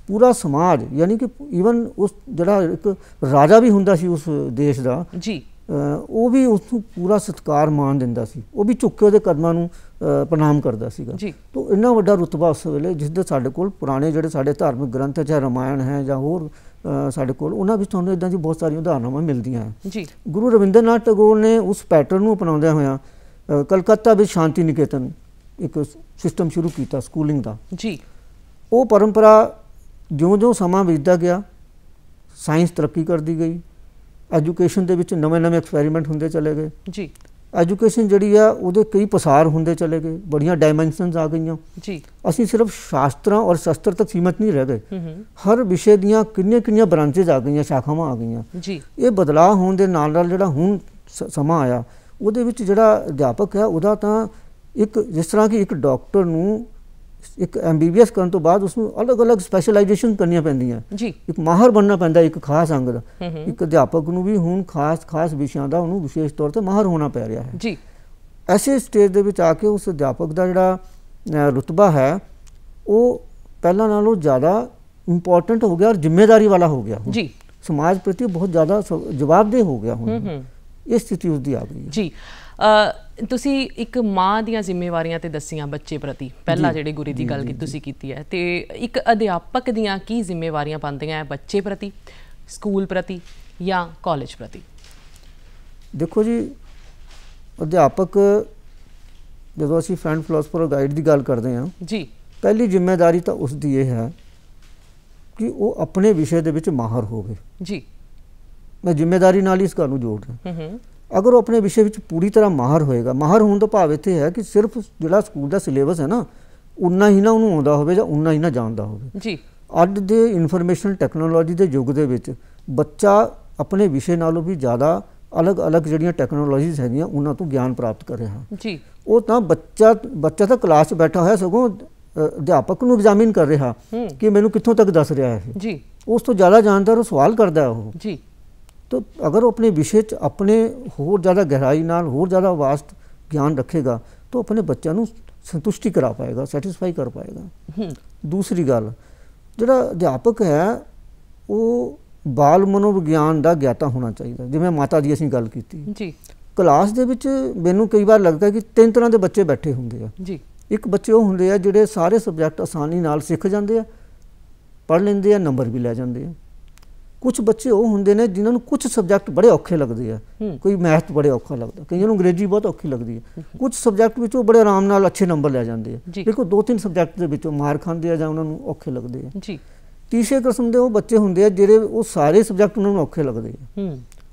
ਪੂਰਾ ਸਮਾਜ ਯਾਨੀ ਕਿ ਈਵਨ ਉਸ ਜਿਹੜਾ ਇੱਕ ਰਾਜਾ ਵੀ ਹੁੰਦਾ ਸੀ ਉਸ ਦੇਸ਼ ਦਾ ਜੀ ਉਹ ਵੀ ਉਸ ਨੂੰ ਪੂਰਾ ਸਤਿਕਾਰ ਮਾਣ ਦਿੰਦਾ ਸੀ, ਉਹ ਵੀ ਝੁੱਕ ਕੇ ਉਹਦੇ ਕਦਮਾਂ ਨੂੰ ਪ੍ਰਣਾਮ ਕਰਦਾ ਸੀਗਾ। ਤਾਂ ਇੰਨਾ ਵੱਡਾ ਰੁਤਬਾ ਉਸ ਵੇਲੇ ਜਿਸ ਦਾ ਸਾਡੇ ਕੋਲ ਪੁਰਾਣੇ ਜਿਹੜੇ ਸਾਡੇ ਧਾਰਮਿਕ ਗ੍ਰੰਥ ਚਾਹੇ ਰਾਮਾਇਣ ਹੈ ਜਾਂ ਹੋਰ ਸਾਡੇ ਕੋਲ ਉਹਨਾਂ ਵਿੱਚ ਤੁਹਾਨੂੰ ਇੱਦਾਂ ਦੀ ਬਹੁਤ ਸਾਰੀਆਂ ਉਦਾਹਰਨਾਂ ਮਿਲਦੀਆਂ ਹੈ। ਗੁਰੂ ਰਵਿੰਦਰਨਾਥ ਟੈਗੋਰ ਨੇ ਉਸ ਪੈਟਰਨ ਨੂੰ ਅਪਣਾਉਂਦਿਆਂ ਹੋਇਆਂ ਕਲਕੱਤਾ ਵਿੱਚ ਸ਼ਾਂਤੀ ਨਿਕੇਤਨ ਇੱਕ ਸਿਸਟਮ ਸ਼ੁਰੂ ਕੀਤਾ ਸਕੂਲਿੰਗ ਦਾ ਜੀ। ਉਹ ਪਰੰਪਰਾ ਜਿਉਂ-ਜਿਉਂ ਸਮਾਂ ਬੀਤਦਾ ਗਿਆ ਸਾਇੰਸ ਤਰੱਕੀ ਕਰਦੀ ਗਈ, ਐਜੂਕੇਸ਼ਨ ਦੇ ਵਿੱਚ ਨਵੇਂ-ਨਵੇਂ ਐਕਸਪੈਰੀਮੈਂਟ ਹੁੰਦੇ ਚਲੇ ਗਏ ਜੀ। ਐਜੂਕੇਸ਼ਨ ਜਿਹੜੀ ਆ ਉਹਦੇ ਕਈ ਪਸਾਰ ਹੁੰਦੇ ਚਲੇ ਗਏ, ਬੜੀਆਂ ਡਾਇਮੈਂਸ਼ਨਸ ਆ ਗਈਆਂ ਜੀ। ਅਸੀਂ ਸਿਰਫ ਸ਼ਾਸਤਰਾਂ ਔਰ ਸ਼ਸਤਰ ਤੱਕ ਸੀਮਤ ਨਹੀਂ ਰਹਿ ਗਏ, ਹਰ ਵਿਸ਼ੇ ਦੀਆਂ ਕਿੰਨੀਆਂ ਬ੍ਰਾਂਚੇਸ ਆ ਗਈਆਂ, ਸ਼ਾਖਾਵਾਂ ਆ ਗਈਆਂ ਜੀ। ਇਹ ਬਦਲਾਅ ਹੋਣ ਦੇ ਨਾਲ ਜਿਹੜਾ ਹੁਣ ਸਮਾਂ ਆਇਆ ਉਹਦੇ ਵਿੱਚ ਜਿਹੜਾ ਅਧਿਆਪਕ ਹੈ ਉਹਦਾ ਤਾਂ ਇੱਕ ਜਿਸ ਤਰ੍ਹਾਂ ਕਿ ਇੱਕ ਡਾਕਟਰ ਨੂੰ ਇੱਕ MBBS ਕਰਨ ਤੋਂ ਬਾਅਦ ਉਸਨੂੰ ਅਲੱਗ-ਅਲੱਗ ਸਪੈਸ਼ਲਾਈਜੇਸ਼ਨ ਕਰਨੀਆਂ ਪੈਂਦੀਆਂ ਜੀ, ਇੱਕ ਮਾਹਰ ਬਣਨਾ ਪੈਂਦਾ ਇੱਕ ਖਾਸ ਅੰਗ ਦਾ। ਇੱਕ ਅਧਿਆਪਕ ਨੂੰ ਵੀ ਹੁਣ ਖਾਸ ਵਿਸ਼ਿਆਂ ਦਾ ਉਹਨੂੰ ਵਿਸ਼ੇਸ਼ ਤੌਰ ਤੇ ਮਾਹਰ ਹੋਣਾ ਪੈ ਰਿਹਾ ਹੈ ਜੀ। ਐਸੇ ਸਟੇਜ ਦੇ ਵਿੱਚ ਆ ਕੇ ਉਸ ਅਧਿਆਪਕ ਦਾ ਜਿਹੜਾ ਰੁਤਬਾ ਹੈ ਉਹ ਪਹਿਲਾਂ ਨਾਲੋਂ ਜ਼ਿਆਦਾ ਇੰਪੋਰਟੈਂਟ ਹੋ ਗਿਆ ਔਰ ਜ਼ਿੰਮੇਵਾਰੀ ਵਾਲਾ ਹੋ ਗਿਆ ਜੀ। ਸਮਾਜ ਪ੍ਰਤੀ ਬਹੁਤ ਜ਼ਿਆਦਾ ਜਵਾਬਦੇਹ ਹੋ ਗਿਆ ਹੁਣ, ਇਹ ਸਥਿਤੀ ਉਸਦੀ ਆ ਗਈ ਜੀ। ਤੁਸੀਂ ਇੱਕ ਮਾਂ ਦੀਆਂ ਜ਼ਿੰਮੇਵਾਰੀਆਂ ਤੇ ਦੱਸੀਆਂ ਬੱਚੇ ਪ੍ਰਤੀ, ਪਹਿਲਾਂ ਜਿਹੜੇ ਗੁਰੂ ਦੀ ਗੱਲ ਤੁਸੀਂ ਕੀਤੀ ਹੈ, ਤੇ ਇੱਕ ਅਧਿਆਪਕ ਦੀਆਂ ਕੀ ਜ਼ਿੰਮੇਵਾਰੀਆਂ ਬਣਦੀਆਂ ਹੈ ਬੱਚੇ ਪ੍ਰਤੀ, ਸਕੂਲ ਪ੍ਰਤੀ, ਜਾਂ ਕਾਲਜ ਪ੍ਰਤੀ? ਦੇਖੋ ਜੀ, ਅਧਿਆਪਕ ਜਦੋਂ ਅਸੀਂ ਫਰੈਂਡ ਫਿਲਾਸਫਰ ਗਾਈਡ ਦੀ ਗੱਲ ਕਰਦੇ ਹਾਂ ਜੀ, ਪਹਿਲੀ ਜ਼ਿੰਮੇਵਾਰੀ ਤਾਂ ਉਸ ਦੀ ਇਹ ਹੈ ਕਿ ਉਹ ਆਪਣੇ ਵਿਸ਼ੇ ਦੇ ਵਿੱਚ ਮਾਹਰ ਹੋਵੇ। ਜੀ, ਮੈਂ ਜ਼ਿੰਮੇਵਾਰੀ ਨਾਲ ਹੀ ਇਸ ਗੱਲ ਨੂੰ ਜੋੜ ਰਿਹਾ। ਅਗਰ ਉਹ ਆਪਣੇ ਵਿਸ਼ੇ ਵਿੱਚ ਪੂਰੀ ਤਰ੍ਹਾਂ ਮਾਹਰ ਹੋਏਗਾ, ਮਾਹਰ ਹੋਣ ਦਾ ਭਾਵ ਇੱਥੇ ਹੈ ਕਿ ਸਿਰਫ ਜਿਹੜਾ ਸਕੂਲ ਦਾ ਸਿਲੇਬਸ ਹੈ ਨਾ, ਉਨਾ ਹੀ ਨਾ ਉਹਨੂੰ ਆਉਂਦਾ ਹੋਵੇ ਜਾਂ ਉਨਾ ਹੀ ਨਾ ਜਾਣਦਾ ਹੋਵੇ। ਜੀ, ਅੱਜ ਦੇ ਇਨਫੋਰਮੇਸ਼ਨ ਟੈਕਨੋਲੋਜੀ ਦੇ ਯੁੱਗ ਦੇ ਵਿੱਚ ਬੱਚਾ ਆਪਣੇ ਵਿਸ਼ੇ ਨਾਲੋਂ ਵੀ ਜ਼ਿਆਦਾ ਅਲੱਗ-ਅਲੱਗ ਜਿਹੜੀਆਂ ਟੈਕਨੋਲੋਜੀਜ਼ ਹੈਗੀਆਂ ਉਹਨਾਂ ਤੋਂ ਗਿਆਨ ਪ੍ਰਾਪਤ ਕਰ ਰਿਹਾ। ਜੀ, ਉਹ ਤਾਂ ਬੱਚਾ ਤਾਂ ਕਲਾਸ 'ਚ ਬੈਠਾ ਹੋਇਆ, ਸਗੋਂ ਅਧਿਆਪਕ ਨੂੰ ਐਗਜ਼ਾਮਿਨ ਕਰ ਰਿਹਾ ਕਿ ਮੈਨੂੰ ਕਿੱਥੋਂ ਤੱਕ ਦੱਸ ਰਿਹਾ ਹੈ। ਜੀ, ਉਸ ਤੋਂ ਜ਼ਿਆਦਾ ਜਾਣਦਾ ਉਹ ਸਵਾਲ ਕਰਦਾ ਉਹ। ਜੀ, ਤਾਂ ਅਗਰ ਉਹ ਆਪਣੇ ਵਿਸ਼ੇ 'ਚ ਆਪਣੇ ਹੋਰ ਜ਼ਿਆਦਾ ਗਹਿਰਾਈ ਨਾਲ ਹੋਰ ਜ਼ਿਆਦਾ ਵਾਸਟ ਗਿਆਨ ਰੱਖੇਗਾ ਤਾਂ ਆਪਣੇ ਬੱਚਿਆਂ ਨੂੰ ਸੰਤੁਸ਼ਟੀ ਕਰਾ ਪਾਏਗਾ, ਸੈਟਿਸਫਾਈ ਕਰ ਪਾਏਗਾ। ਦੂਸਰੀ ਗੱਲ, ਜਿਹੜਾ ਅਧਿਆਪਕ ਹੈ ਉਹ ਬਾਲ ਮਨੋਵਿਗਿਆਨ ਦਾ ਗਿਆਤਾ ਹੋਣਾ ਚਾਹੀਦਾ। ਜਿਵੇਂ ਮਾਤਾ ਦੀ ਅਸੀਂ ਗੱਲ ਕੀਤੀ ਜੀ, ਕਲਾਸ ਦੇ ਵਿੱਚ ਮੈਨੂੰ ਕਈ ਵਾਰ ਲੱਗਦਾ ਕਿ 3 ਤਰ੍ਹਾਂ ਦੇ ਬੱਚੇ ਬੈਠੇ ਹੁੰਦੇ ਆ। ਜੀ, ਇੱਕ ਬੱਚੇ ਉਹ ਹੁੰਦੇ ਆ ਜਿਹੜੇ ਸਾਰੇ ਸਬਜੈਕਟ ਆਸਾਨੀ ਨਾਲ ਸਿੱਖ ਜਾਂਦੇ ਆ, ਪੜ੍ਹ ਲੈਂਦੇ ਆ, ਨੰਬਰ ਵੀ ਲੈ ਜਾਂਦੇ ਆ। ਕੁਝ ਬੱਚੇ ਉਹ ਹੁੰਦੇ ਨੇ ਜਿਨ੍ਹਾਂ ਨੂੰ ਕੁਝ ਸਬਜੈਕਟ ਬੜੇ ਔਖੇ ਲੱਗਦੇ ਆ। ਕੋਈ ਮੈਥ ਬੜੇ ਔਖਾ ਲੱਗਦਾ, ਕਈਆਂ ਨੂੰ ਅੰਗਰੇਜ਼ੀ ਬਹੁਤ ਔਖੀ ਲੱਗਦੀ ਹੈ। ਕੁਝ ਸਬਜੈਕਟ ਵਿੱਚ ਉਹ ਬੜੇ ਆਰਾਮ ਨਾਲ ਅੱਛੇ ਨੰਬਰ ਲੈ ਜਾਂਦੇ ਆ। ਦੇਖੋ 2-3 ਸਬਜੈਕਟ ਦੇ ਵਿੱਚੋਂ ਮਾਰ ਖਾਂਦੇ ਆ ਜਾਂ ਉਹਨਾਂ ਨੂੰ ਔਖੇ ਲੱਗਦੇ ਆ। ਜੀ, ਤੀਸਰੇ ਕਿਸਮ ਦੇ ਉਹ ਬੱਚੇ ਹੁੰਦੇ ਆ ਜਿਹੜੇ ਉਹ ਸਾਰੇ ਸਬਜੈਕਟ ਉਹਨਾਂ ਨੂੰ ਔਖੇ ਲੱਗਦੇ ਆ।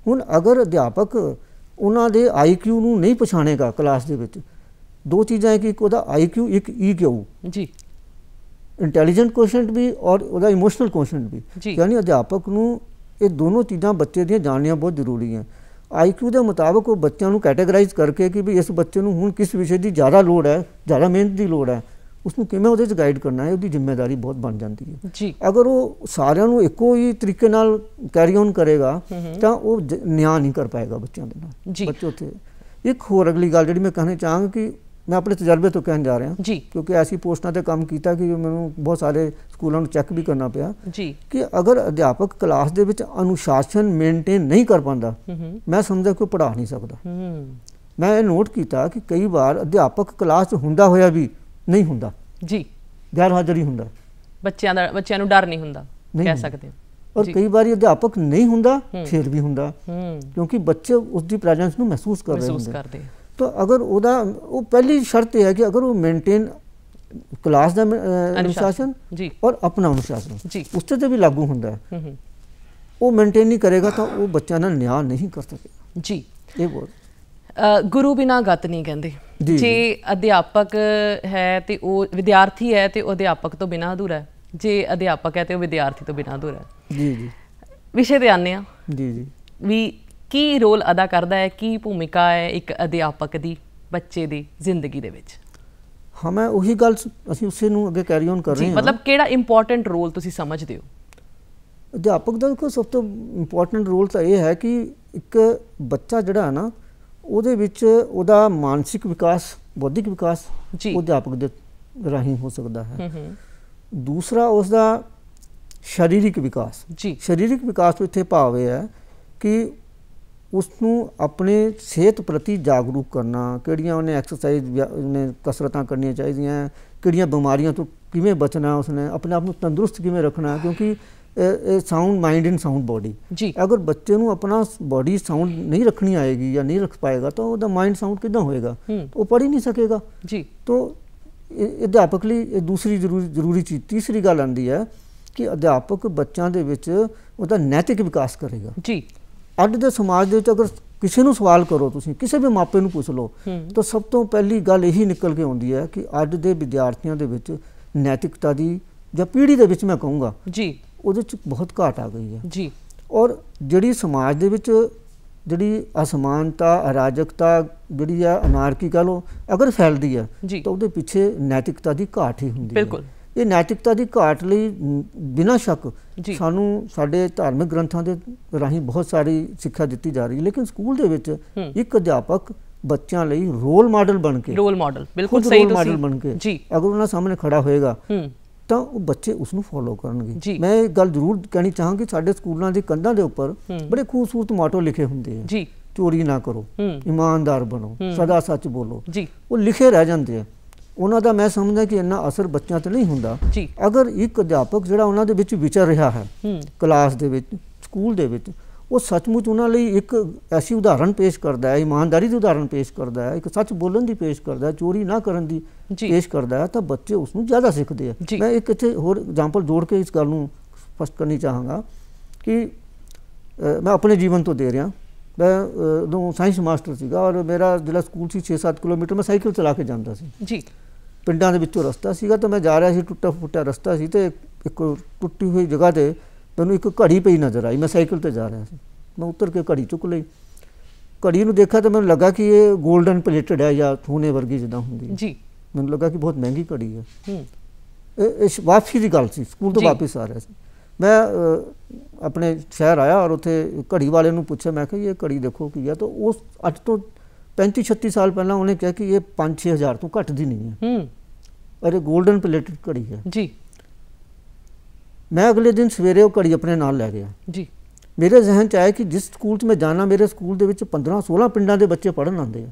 ਹੁਣ ਅਗਰ ਅਧਿਆਪਕ ਉਹਨਾਂ ਦੇ IQ ਨੂੰ ਨਹੀਂ ਪਛਾਣੇਗਾ ਕਲਾਸ ਦੇ ਵਿੱਚ, ਦੋ ਚੀਜ਼ਾਂ ਹੈ ਕਿ ਇੱਕ ਉਹਦਾ IQ, ਇੱਕ EQ ਜੀ, ਇੰਟੈਲੀਜੈਂਟ ਕੋਸ਼ੈਂਟ ਵੀ ਔਰ ਉਹਦਾ ਇਮੋਸ਼ਨਲ ਕੋਸ਼ੈਂਟ ਵੀ। ਯਾਨੀ ਅਧਿਆਪਕ ਨੂੰ ਇਹ ਦੋਨੋਂ ਚੀਜ਼ਾਂ ਬੱਚੇ ਦੀਆਂ ਜਾਣਨੀਆਂ ਬਹੁਤ ਜ਼ਰੂਰੀ ਹੈ। IQ ਦੇ ਮੁਤਾਬਕ ਉਹ ਬੱਚਿਆਂ ਨੂੰ ਕੈਟੇਗਰਾਈਜ਼ ਕਰਕੇ ਕਿ ਵੀ ਇਸ ਬੱਚੇ ਨੂੰ ਹੁਣ ਕਿਸ ਵਿਸ਼ੇ ਦੀ ਜ਼ਿਆਦਾ ਲੋੜ ਹੈ, ਜ਼ਿਆਦਾ ਮਿਹਨਤ ਦੀ ਲੋੜ ਹੈ, ਉਸਨੂੰ ਕਿਵੇਂ ਉਹਦੇ 'ਚ ਗਾਈਡ ਕਰਨਾ ਹੈ, ਉਹਦੀ ਜ਼ਿੰਮੇਵਾਰੀ ਬਹੁਤ ਬਣ ਜਾਂਦੀ ਹੈ। ਜੀ, ਅਗਰ ਉਹ ਸਾਰਿਆਂ ਨੂੰ ਇੱਕੋ ਹੀ ਤਰੀਕੇ ਨਾਲ ਕੈਰੀ ਔਨ ਕਰੇਗਾ ਤਾਂ ਉਹ ਨਿਆਂ ਨਹੀਂ ਕਰ ਪਾਏਗਾ ਬੱਚਿਆਂ ਦੇ ਨਾਲ। ਬੱਚੇ ਉੱਥੇ ਇੱਕ ਹੋਰ ਅਗਲੀ ਗੱਲ ਜਿਹੜੀ ਮੈਂ ਕਹਿਣੀ ਚਾਹਾਂਗਾ ਕਿ ਮੈਂ ਆਪਣੇ ਤਜਰਬੇ ਤੋਂ ਕਹਿਣ ਜਾ ਰਿਹਾ ਕਿਉਂਕਿ ਐਸੀ ਪੋਸਟਾਂ 'ਤੇ ਕੰਮ ਕੀਤਾ ਕਿ ਮੈਨੂੰ ਬਹੁਤ ਸਾਰੇ ਸਕੂਲਾਂ ਨੂੰ ਚੈੱਕ ਵੀ ਕਰਨਾ ਪਿਆ ਕਿ ਅਗਰ ਅਧਿਆਪਕ ਕਲਾਸ ਦੇ ਵਿੱਚ ਅਨੁਸ਼ਾਸਨ ਮੇਨਟੇਨ ਨਹੀਂ ਕਰ ਪਾਉਂਦਾ, ਮੈਂ ਸਮਝਦਾ ਕਿ ਉਹ ਪੜ੍ਹਾ ਨਹੀਂ ਸਕਦਾ। ਮੈਂ ਇਹ ਨੋਟ ਕੀਤਾ ਕਿ ਕਈ ਵਾਰ ਅਧਿਆਪਕ ਕਲਾਸ 'ਚ ਹੁੰਦਾ ਹੋਇਆ ਵੀ ਨਹੀਂ ਹੁੰਦਾ, ਜੀ, ਗੈਰ ਹਾਜ਼ਰੀ ਹੁੰਦਾ, ਬੱਚਿਆਂ ਨੂੰ ਡਰ ਨਹੀਂ ਹੁੰਦਾ, ਕਹਿ ਸਕਦੇ ਹੋ। ਔਰ ਕਈ ਵਾਰੀ ਅਧਿਆਪਕ ਨਹੀਂ ਹੁੰਦਾ ਫਿਰ ਵੀ ਹੁੰਦਾ ਕਿਉਂਕਿ ਬੱਚੇ ਉਸ ਦੀ ਪ੍ਰੈਜ਼ੈਂਸ ਨੂੰ ਮਹਿਸੂਸ ਕਰ ਰਹੇ ਹੁੰਦੇ। तो अगर वो पहली शर्त है कि अगर वो मेंटेन क्लास का अनुशासन और अपना अनुशासन उससे तो भी लागू होता है, वो मेंटेन नहीं करेगा तो वो बच्चा ना न्याय नहीं कर सकेगा। जी, ये बोल गुरु बिना गत नहीं कहते। जे अध्यापक है तो वो विद्यार्थी है तो अध्यापक तो बिना अधूरा है, जे अध्यापक है तो विद्यार्थी तो बिना अधूरा है। जी जी, विषय ते आने जी जी भी ਕੀ ਰੋਲ ਅਦਾ ਕਰਦਾ ਹੈ, ਕੀ ਭੂਮਿਕਾ ਹੈ ਇੱਕ ਅਧਿਆਪਕ ਦੀ ਬੱਚੇ ਦੀ ਜ਼ਿੰਦਗੀ ਦੇ ਵਿੱਚ? ਹਾਂ, ਮੈਂ ਉਹੀ ਗੱਲ ਅਸੀਂ ਉਸੇ ਨੂੰ ਅੱਗੇ ਕੈਰੀ ਔਨ ਕਰ ਰਹੇ ਹਾਂ। ਮਤਲਬ ਕਿਹੜਾ ਇੰਪੋਰਟੈਂਟ ਰੋਲ ਤੁਸੀਂ ਸਮਝਦੇ ਹੋ? ਅਧਿਆਪਕ ਦਾ ਦੇਖੋ ਸਭ ਤੋਂ ਇੰਪੋਰਟੈਂਟ ਰੋਲ ਤਾਂ ਇਹ ਹੈ ਕਿ ਇੱਕ ਬੱਚਾ ਜਿਹੜਾ ਹੈ ਨਾ ਉਹਦੇ ਵਿੱਚ ਉਹਦਾ ਮਾਨਸਿਕ ਵਿਕਾਸ, ਬੌਧਿਕ ਵਿਕਾਸ ਉਹ ਅਧਿਆਪਕ ਦੇ ਰਾਹੀਂ ਹੋ ਸਕਦਾ ਹੈ। ਦੂਸਰਾ ਉਸਦਾ ਸਰੀਰਕ ਵਿਕਾਸ। ਸਰੀਰਕ ਵਿਕਾਸ ਇੱਥੇ ਭਾਵ ਇਹ ਹੈ ਕਿ ਉਸਨੂੰ ਆਪਣੇ ਸਿਹਤ ਪ੍ਰਤੀ ਜਾਗਰੂਕ ਕਰਨਾ, ਕਿਹੜੀਆਂ ਉਹਨੇ ਐਕਸਰਸਾਈਜ਼ ਨੇ ਕਸਰਤਾਂ ਕਰਨੀਆਂ ਚਾਹੀਦੀਆਂ, ਕਿਹੜੀਆਂ ਬਿਮਾਰੀਆਂ ਤੋਂ ਕਿਵੇਂ ਬਚਣਾ, ਉਸਨੇ ਆਪਣੇ ਆਪ ਨੂੰ ਤੰਦਰੁਸਤ ਕਿਵੇਂ ਰੱਖਣਾ, ਕਿਉਂਕਿ ਸਾਊਂਡ ਮਾਈਂਡ ਇਨ ਸਾਊਂਡ ਬੋਡੀ। ਅਗਰ ਬੱਚੇ ਨੂੰ ਆਪਣਾ ਬੋਡੀ ਸਾਊਂਡ ਨਹੀਂ ਰੱਖਣੀ ਆਏਗੀ ਜਾਂ ਨਹੀਂ ਰੱਖ ਪਾਏਗਾ ਤਾਂ ਉਹਦਾ ਮਾਈਂਡ ਸਾਊਂਡ ਕਿੱਦਾਂ ਹੋਏਗਾ, ਉਹ ਪੜ੍ਹ ਹੀ ਨਹੀਂ ਸਕੇਗਾ। ਤਾਂ ਅਧਿਆਪਕ ਲਈ ਇਹ ਦੂਸਰੀ ਜ਼ਰੂਰੀ ਚੀਜ਼। ਤੀਸਰੀ ਗੱਲ ਆਉਂਦੀ ਹੈ ਕਿ ਅਧਿਆਪਕ ਬੱਚਿਆਂ ਦੇ ਵਿੱਚ ਉਹਦਾ ਨੈਤਿਕ ਵਿਕਾਸ ਕਰੇਗਾ। ਅੱਜ ਦੇ ਸਮਾਜ ਦੇ ਵਿੱਚ ਅਗਰ ਕਿਸੇ ਨੂੰ ਸਵਾਲ ਕਰੋ, ਤੁਸੀਂ ਕਿਸੇ ਵੀ ਮਾਪੇ ਨੂੰ ਪੁੱਛ ਲਓ ਤਾਂ ਸਭ ਤੋਂ ਪਹਿਲੀ ਗੱਲ ਇਹੀ ਨਿਕਲ ਕੇ ਆਉਂਦੀ ਹੈ ਕਿ ਅੱਜ ਦੇ ਵਿਦਿਆਰਥੀਆਂ ਦੇ ਵਿੱਚ ਨੈਤਿਕਤਾ ਦੀ ਜਾਂ ਪੀੜ੍ਹੀ ਦੇ ਵਿੱਚ ਮੈਂ ਕਹੂੰਗਾ ਉਹਦੇ 'ਚ ਬਹੁਤ ਘਾਟ ਆ ਗਈ ਹੈ। ਔਰ ਜਿਹੜੀ ਸਮਾਜ ਦੇ ਵਿੱਚ ਜਿਹੜੀ ਅਸਮਾਨਤਾ, ਅਰਾਜਕਤਾ ਜਿਹੜੀ ਆ, ਅਨਾਰਕੀ ਕਹ ਲਓ, ਅਗਰ ਫੈਲਦੀ ਹੈ ਤਾਂ ਉਹਦੇ ਪਿੱਛੇ ਨੈਤਿਕਤਾ ਦੀ ਘਾਟ ਹੀ ਹੁੰਦੀ ਹੈ। ਇਹ ਨੈਤਿਕਤਾ ਦੀ ਘਾਟ ਲਈ ਬਿਨਾਂ ਸ਼ੱਕ ਸਾਨੂੰ ਸਾਡੇ ਧਾਰਮਿਕ ਗ੍ਰੰਥਾਂ ਦੇ ਰਾਹੀਂ ਬਹੁਤ ਸਾਰੀ ਸਿੱਖਿਆ ਦਿੱਤੀ ਜਾ ਰਹੀ ਹੈ, ਲੇਕਿਨ ਸਕੂਲ ਦੇ ਵਿੱਚ ਇੱਕ ਅਧਿਆਪਕ ਬੱਚਿਆਂ ਲਈ ਰੋਲ ਮਾਡਲ ਬਣ ਕੇ, ਰੋਲ ਮਾਡਲ ਬਿਲਕੁਲ ਸਹੀ ਤੁਸੀਂ ਬਣ ਕੇ ਅਗਰ ਉਹਨਾਂ ਸਾਹਮਣੇ ਖੜਾ ਹੋਏਗਾ ਤਾਂ ਉਹ ਬੱਚੇ ਉਸ ਨੂੰ ਫੋਲੋ ਕਰਨਗੇ। ਮੈਂ ਇਹ ਗੱਲ ਜ਼ਰੂਰ ਕਹਿਣੀ ਚਾਹਾਂਗੀ, ਸਾਡੇ ਸਕੂਲਾਂ ਦੀ ਕੰਧਾਂ ਦੇ ਉੱਪਰ ਬੜੇ ਖੂਬਸੂਰਤ ਮੋਟੋ ਲਿਖੇ ਹੁੰਦੇ ਆ, ਚੋਰੀ ਨਾ ਕਰੋ, ਇਮਾਨਦਾਰ ਬਣੋ, ਸਦਾ ਸੱਚ ਬੋਲੋ, ਉਹ ਲਿਖੇ ਰਹਿ ਜਾਂਦੇ ਆ। ਉਹਨਾਂ ਦਾ ਮੈਂ ਸਮਝਦਾ ਕਿ ਇੰਨਾ ਅਸਰ ਬੱਚਿਆਂ 'ਤੇ ਨਹੀਂ ਹੁੰਦਾ। ਅਗਰ ਇੱਕ ਅਧਿਆਪਕ ਜਿਹੜਾ ਉਹਨਾਂ ਦੇ ਵਿੱਚ ਵਿਚਰ ਰਿਹਾ ਹੈ ਕਲਾਸ ਦੇ ਵਿੱਚ, ਸਕੂਲ ਦੇ ਵਿੱਚ, ਉਹ ਸੱਚਮੁੱਚ ਉਹਨਾਂ ਲਈ ਇੱਕ ਐਸੀ ਉਦਾਹਰਨ ਪੇਸ਼ ਕਰਦਾ ਹੈ, ਇਮਾਨਦਾਰੀ ਦੀ ਉਦਾਹਰਨ ਪੇਸ਼ ਕਰਦਾ ਹੈ, ਇੱਕ ਸੱਚ ਬੋਲਣ ਦੀ ਪੇਸ਼ ਕਰਦਾ ਹੈ, ਚੋਰੀ ਨਾ ਕਰਨ ਦੀ ਪੇਸ਼ ਕਰਦਾ ਹੈ, ਤਾਂ ਬੱਚੇ ਉਸ ਨੂੰ ਜ਼ਿਆਦਾ ਸਿੱਖਦੇ ਆ। ਮੈਂ ਇੱਕ ਇੱਥੇ ਹੋਰ ਐਗਜ਼ਾਮਪਲ ਜੋੜ ਕੇ ਇਸ ਗੱਲ ਨੂੰ ਸਪਸ਼ਟ ਕਰਨੀ ਚਾਹਾਂਗਾ ਕਿ ਮੈਂ ਆਪਣੇ ਜੀਵਨ ਤੋਂ ਦੇ ਰਿਹਾ। ਮੈਂ ਉਦੋਂ ਸਾਇੰਸ ਮਾਸਟਰ ਸੀਗਾ ਔਰ ਮੇਰਾ ਜਿਹੜਾ ਸਕੂਲ ਸੀ 6-7 ਕਿਲੋਮੀਟਰ ਮੈਂ ਸਾਈਕਲ ਚਲਾ ਕੇ ਜਾਂਦਾ ਸੀ ਜੀ। ਪਿੰਡਾਂ ਦੇ ਵਿੱਚੋਂ ਰਸਤਾ ਸੀਗਾ ਤਾਂ ਮੈਂ ਜਾ ਰਿਹਾ ਸੀ, ਟੁੱਟਾ ਫੁੱਟਿਆ ਰਸਤਾ ਸੀ ਤੇ ਇੱਕ ਟੁੱਟੀ ਹੋਈ ਜਗ੍ਹਾ ਤੇ ਮੈਨੂੰ ਇੱਕ ਘੜੀ ਪਈ ਨਜ਼ਰ ਆਈ। ਮੈਂ ਸਾਈਕਲ ਤੇ ਜਾ ਰਿਹਾ ਸੀ, ਮੈਂ ਉਤਰ ਕੇ ਘੜੀ ਚੁੱਕ ਲਈ। ਘੜੀ ਨੂੰ ਦੇਖਿਆ ਤਾਂ ਮੈਨੂੰ ਲੱਗਾ ਕਿ ਇਹ ਗੋਲਡਨ ਪਲੇਟਡ ਹੈ ਜਾਂ ਸੋਨੇ ਵਰਗੀ ਜਿੱਦਾਂ ਹੁੰਦੀ ਹੈ ਜੀ। ਮੈਨੂੰ ਲੱਗਾ ਕਿ ਬਹੁਤ ਮਹਿੰਗੀ ਘੜੀ ਹੈ। ਇਹ ਵਾਪਸੀ ਦੀ ਗੱਲ ਸੀ, ਸਕੂਲ ਤੋਂ ਵਾਪਸ ਆ ਰਿਹਾ ਸੀ। ਮੈਂ ਆਪਣੇ ਸ਼ਹਿਰ ਆਇਆ ਔਰ ਉੱਥੇ ਘੜੀ ਵਾਲੇ ਨੂੰ ਪੁੱਛਿਆ, ਮੈਂ ਕਿਹਾ ਇਹ ਘੜੀ ਦੇਖੋ ਕੀ ਹੈ। ਤਾਂ ਉਸ ਅੱਜ ਤੋਂ 35-36 ਸਾਲ ਪਹਿਲਾਂ ਉਹਨੇ ਕਿਹਾ ਕਿ ਇਹ 5-6 ਹਜ਼ਾਰ ਤੋਂ ਘੱਟ ਦੀ ਨਹੀਂ ਹੈ ਔਰ ਇਹ ਗੋਲਡਨ ਪਲੇਟਡ ਘੜੀ ਹੈ ਜੀ। ਮੈਂ ਅਗਲੇ ਦਿਨ ਸਵੇਰੇ ਉਹ ਘੜੀ ਆਪਣੇ ਨਾਲ ਲੈ ਗਿਆ ਜੀ। ਮੇਰੇ ਜ਼ਿਹਨ 'ਚ ਆਇਆ ਕਿ ਜਿਸ ਸਕੂਲ 'ਚ ਮੈਂ ਜਾਣਾ, ਮੇਰੇ ਸਕੂਲ ਦੇ ਵਿੱਚ 15-16 ਪਿੰਡਾਂ ਦੇ ਬੱਚੇ ਪੜ੍ਹਨ ਆਉਂਦੇ ਆ।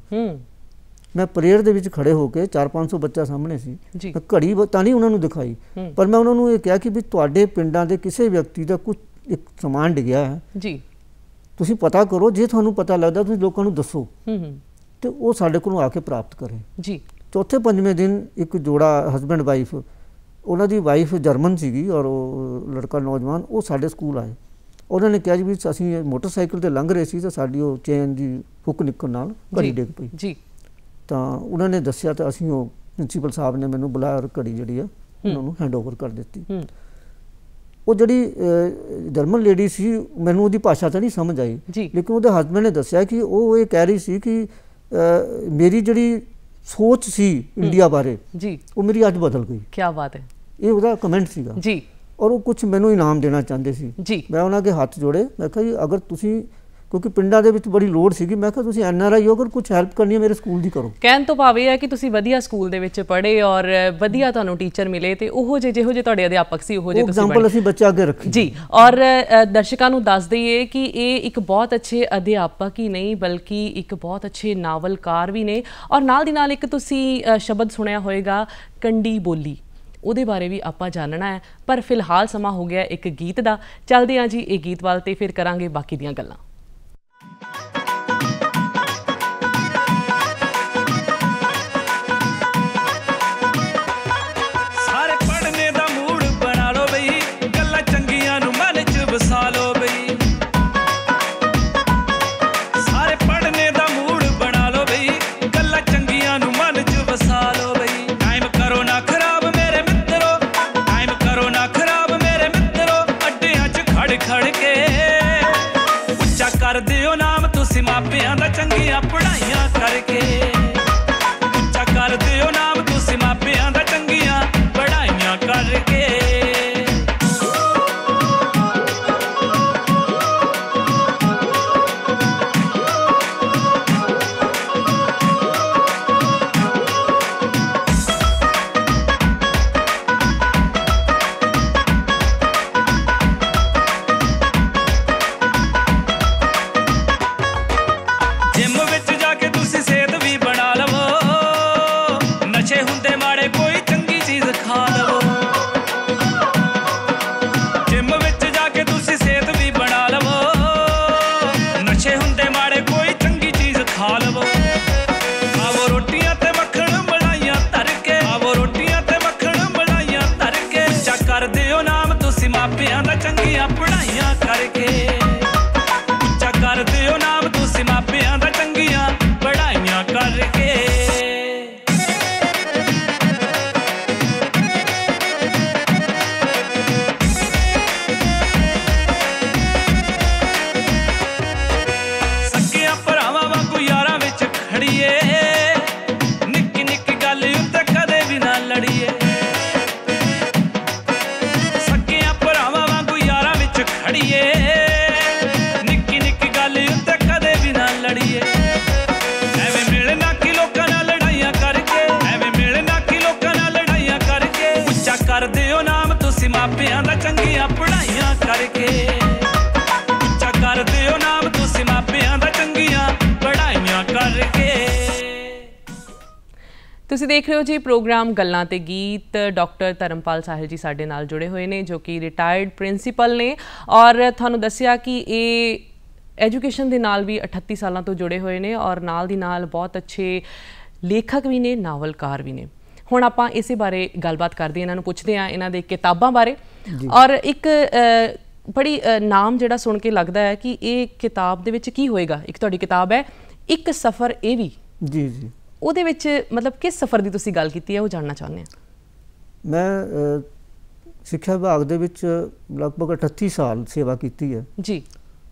ਮੈਂ ਪਰੇਡ ਦੇ ਵਿੱਚ ਖੜੇ ਹੋ ਕੇ 400-500 ਬੱਚਾ ਸਾਹਮਣੇ ਸੀ। ਮੈਂ ਘੜੀ ਤਾਂ ਨਹੀਂ ਉਹਨਾਂ ਨੂੰ ਦਿਖਾਈ, ਪਰ ਮੈਂ ਉਹਨਾਂ ਨੂੰ ਇਹ ਕਿਹਾ ਕਿ ਵੀ ਤੁਹਾਡੇ ਪਿੰਡਾਂ ਦੇ ਕਿਸੇ ਵਿਅਕਤੀ ਦਾ ਕੁਝ ਇੱਕ ਸਮਾਨ ਡਿੱਗਿਆ ਹੈ ਜੀ, ਤੁਸੀਂ ਪਤਾ ਕਰੋ, ਜੇ ਤੁਹਾਨੂੰ ਪਤਾ ਲੱਗਦਾ ਤੁਸੀਂ ਲੋਕਾਂ ਨੂੰ ਦੱਸੋ ਤੇ ਉਹ ਸਾਡੇ ਕੋਲੋਂ ਆ ਕੇ ਪ੍ਰਾਪਤ ਕਰੇ ਜੀ। ਚੌਥੇ-ਪੰਜਵੇਂ ਦਿਨ ਇੱਕ ਜੋੜਾ ਹਸਬੈਂਡ ਵਾਈਫ, ਉਹਨਾਂ ਦੀ ਵਾਈਫ ਜਰਮਨ ਸੀਗੀ ਔਰ ਉਹ ਲੜਕਾ ਨੌਜਵਾਨ, ਉਹ ਸਾਡੇ ਸਕੂਲ ਆਏ। ਉਹਨਾਂ ਨੇ ਕਿਹਾ ਜੀ ਵੀ ਅਸੀਂ ਮੋਟਰਸਾਈਕਲ 'ਤੇ ਲੰਘ ਰਹੇ ਸੀ ਤਾਂ ਸਾਡੀ ਉਹ ਚੇਨ ਦੀ ਹੁੱਕ ਨਿਕਲਣ ਨਾਲ ਘੜੀ ਡਿੱਗ ਪਈ ਜੀ। ਤਾਂ ਉਹਨਾਂ ਨੇ ਦੱਸਿਆ ਤਾਂ ਅਸੀਂ ਉਹ ਪ੍ਰਿੰਸੀਪਲ ਸਾਹਿਬ ਨੇ ਮੈਨੂੰ ਬੁਲਾਇਆ ਔਰ ਘੜੀ ਜਿਹੜੀ ਆ ਉਹਨਾਂ ਨੂੰ ਹੈਂਡਓਵਰ ਕਰ ਦਿੱਤੀ। ਉਹ ਜਿਹੜੀ ਜਰਮਨ ਲੇਡੀ ਸੀ, ਮੈਨੂੰ ਉਹਦੀ ਭਾਸ਼ਾ ਤਾਂ ਨਹੀਂ ਸਮਝ ਆਈ, ਲੇਕਿਨ ਉਹਦੇ ਹਸਬੈਂਡ ਨੇ ਦੱਸਿਆ ਕਿ ਉਹ ਇਹ ਕਹਿ ਰਹੀ ਸੀ ਕਿ ਮੇਰੀ ਜਿਹੜੀ ਸੋਚ ਸੀ ਇੰਡੀਆ ਬਾਰੇ ਜੀ, ਉਹ ਮੇਰੀ ਅੱਜ ਬਦਲ ਗਈ। ਕੀ ਬਾਤ ਹੈ। ਇਹ ਉਹਦਾ ਕਮੈਂਟ ਸੀਗਾ ਜੀ। ਔਰ ਉਹ ਕੁਝ ਮੈਨੂੰ ਇਨਾਮ ਦੇਣਾ ਚਾਹੁੰਦੇ ਸੀ ਜੀ। ਮੈਂ ਉਹਨਾਂ ਦੇ ਹੱਥ ਜੋੜੇ, ਮੈਂ ਕਿਹਾ ਜੀ ਅਗਰ ਤੁਸੀਂ, ਕਿਉਂਕਿ ਪਿੰਡਾਂ ਦੇ ਵਿੱਚ ਬੜੀ ਲੋੜ ਸੀਗੀ, ਮੈਂ ਕਿਹਾ ਤੁਸੀਂ NRI ਹੋ, ਅਗਰ ਕੁਝ ਹੈਲਪ ਕਰਨੀ ਹੈ ਮੇਰੇ ਸਕੂਲ ਦੀ ਕਰੋ। ਕਹਿਣ ਤੋਂ ਭਾਵ ਇਹ ਹੈ ਕਿ ਤੁਸੀਂ ਵਧੀਆ ਸਕੂਲ ਦੇ ਵਿੱਚ ਪੜ੍ਹੇ ਔਰ ਵਧੀਆ ਤੁਹਾਨੂੰ ਟੀਚਰ ਮਿਲੇ ਤੇ ਉਹੋ ਜਿਹੇ ਤੁਹਾਡੇ ਅਧਿਆਪਕ ਸੀ ਉਹੋ ਜਿਹੇ ਤੁਸੀਂ ਐਗਜ਼ਾਮਪਲ ਅਸੀਂ ਬੱਚੇ ਅੱਗੇ ਰੱਖੀ ਜੀ। ਔਰ ਦਰਸ਼ਕਾਂ ਨੂੰ ਦੱਸ ਦਈਏ ਕਿ ਇਹ ਇੱਕ ਬਹੁਤ ਅੱਛੇ ਅਧਿਆਪਕ ਹੀ ਨਹੀਂ ਬਲਕਿ ਇੱਕ ਬਹੁਤ ਅੱਛੇ ਨਾਵਲਕਾਰ ਵੀ ਨੇ। ਔਰ ਨਾਲ ਦੀ ਨਾਲ ਇੱਕ ਤੁਸੀਂ ਸ਼ਬਦ ਸੁਣਿਆ ਹੋਏਗਾ ਕੰਡੀ ਬੋਲੀ, ਉਹਦੇ ਬਾਰੇ ਵੀ ਆਪਾਂ ਜਾਣਨਾ ਹੈ। ਪਰ ਫਿਲਹਾਲ ਸਮਾਂ ਹੋ ਗਿਆ ਇੱਕ ਗੀਤ ਦਾ। ਚੱਲਦੇ ਹਾਂ ਜੀ ਇਹ ਗੀਤ ਵੱਲ ਤੇ ਫਿਰ ਕਰਾਂਗੇ ਬਾਕੀ ਦੀਆਂ ਗੱਲਾਂ। ਮਾਪਿਆਂ ਦਾ ਚੰਗੀਆਂ ਪੜ੍ਹਾਈਆਂ ਕਰਕੇ, ਉੱਚਾ ਕਰ ਦਿਓ ਨਾਮ ਤੁਸੀਂ ਮਾਪਿਆਂ ਦਾ ਚੰਗੀਆਂ ਪੜ੍ਹਾਈਆਂ ਕਰਕੇ। ਮਾਪਿਆਂ ਦਾ ਚੰਗੀਆਂ ਪੜ੍ਹਾਈਆਂ ਕਰਕੇ, ਉੱਚਾ ਕਰ ਦਿਓ ਨਾਮ ਤੁਸੀਂ ਮਾਪਿਆਂ ਦਾ ਚੰਗੀਆਂ ਪੜ੍ਹਾਈਆਂ ਕਰਕੇ। ਸੱਕਿਆਂ ਭਰਾਵਾਂ ਵਾਂਗੂ ਯਾਰਾਂ ਵਿੱਚ ਖੜੀਏ, ਨਿੱਕੀ ਨਿੱਕੀ ਗੱਲ ਉੱਤੇ ਕਦੇ ਵੀ ਨਾ ਲੜੀਏ। ਖੜੀਏ ਨਿੱਕੀ ਨਿੱਕੀ ਗੱਲ ਉੱਤੇ ਕਦੇ ਵੀ ਨਾ ਲੜੀਏ। ਐਵੇਂ ਮਿਲਣਾ ਕਿ ਲੋਕਾਂ ਨਾਲ ਲੜਾਈਆਂ ਕਰਕੇ, ਐਵੇਂ ਮਿਲਣਾ ਕਿ ਲੋਕਾਂ ਨਾਲ ਲੜਾਈਆਂ ਕਰਕੇ। ਉੱਚਾ ਕਰ ਦਿਓ ਨਾਮ ਤੁਸੀਂ ਮਾਪਿਆਂ ਦਾ ਚੰਗੀਆਂ ਪੜ੍ਹਾਈਆਂ ਕਰਕੇ, ਉੱਚਾ ਕਰ ਦਿਓ ਨਾਮ ਤੁਸੀਂ ਮਾਪਿਆਂ ਦਾ ਚੰਗੀਆਂ ਪੜ੍ਹਾਈਆਂ ਕਰਕੇ। ਤੁਸੀਂ ਦੇਖ ਰਹੇ ਹੋ ਜੀ ਪ੍ਰੋਗਰਾਮ ਗੱਲਾਂ ਤੇ ਗੀਤ। ਡਾਕਟਰ ਧਰਮਪਾਲ ਸਾਹਿਲ ਜੀ ਸਾਡੇ ਨਾਲ ਜੁੜੇ ਹੋਏ ਨੇ ਜੋ ਕਿ ਰਿਟਾਇਰਡ ਪ੍ਰਿੰਸੀਪਲ ਨੇ ਔਰ ਤੁਹਾਨੂੰ ਦੱਸਿਆ ਕਿ ਇਹ ਐਜੂਕੇਸ਼ਨ ਦੇ ਨਾਲ ਵੀ 38 ਸਾਲਾਂ ਤੋਂ ਜੁੜੇ ਹੋਏ ਨੇ ਔਰ ਨਾਲ ਦੀ ਨਾਲ ਬਹੁਤ ਅੱਛੇ ਲੇਖਕ ਵੀ ਨੇ, ਨਾਵਲਕਾਰ ਵੀ ਨੇ। ਹੁਣ ਆਪਾਂ ਇਸੇ ਬਾਰੇ ਗੱਲਬਾਤ ਕਰਦੇ ਹਾਂ, ਇਹਨਾਂ ਨੂੰ ਪੁੱਛਦੇ ਹਾਂ ਇਹਨਾਂ ਦੇ ਕਿਤਾਬਾਂ ਬਾਰੇ। ਔਰ ਇੱਕ ਬੜੀ ਨਾਮ ਜਿਹੜਾ ਸੁਣ ਕੇ ਲੱਗਦਾ ਹੈ ਕਿ ਇਹ ਕਿਤਾਬ ਦੇ ਵਿੱਚ ਕੀ ਹੋਏਗਾ। ਇੱਕ ਤੁਹਾਡੀ ਕਿਤਾਬ ਹੈ ਇੱਕ ਸਫ਼ਰ ਇਹ ਵੀ। ਜੀ ਜੀ। ਉਹਦੇ ਵਿੱਚ ਮਤਲਬ ਕਿਸ ਸਫ਼ਰ ਦੀ ਤੁਸੀਂ ਗੱਲ ਕੀਤੀ ਹੈ ਉਹ ਜਾਣਨਾ ਚਾਹੁੰਦੇ ਹਾਂ। ਮੈਂ ਸਿੱਖਿਆ ਵਿਭਾਗ ਦੇ ਵਿੱਚ ਲਗਭਗ 38 ਸਾਲ ਸੇਵਾ ਕੀਤੀ ਹੈ ਜੀ।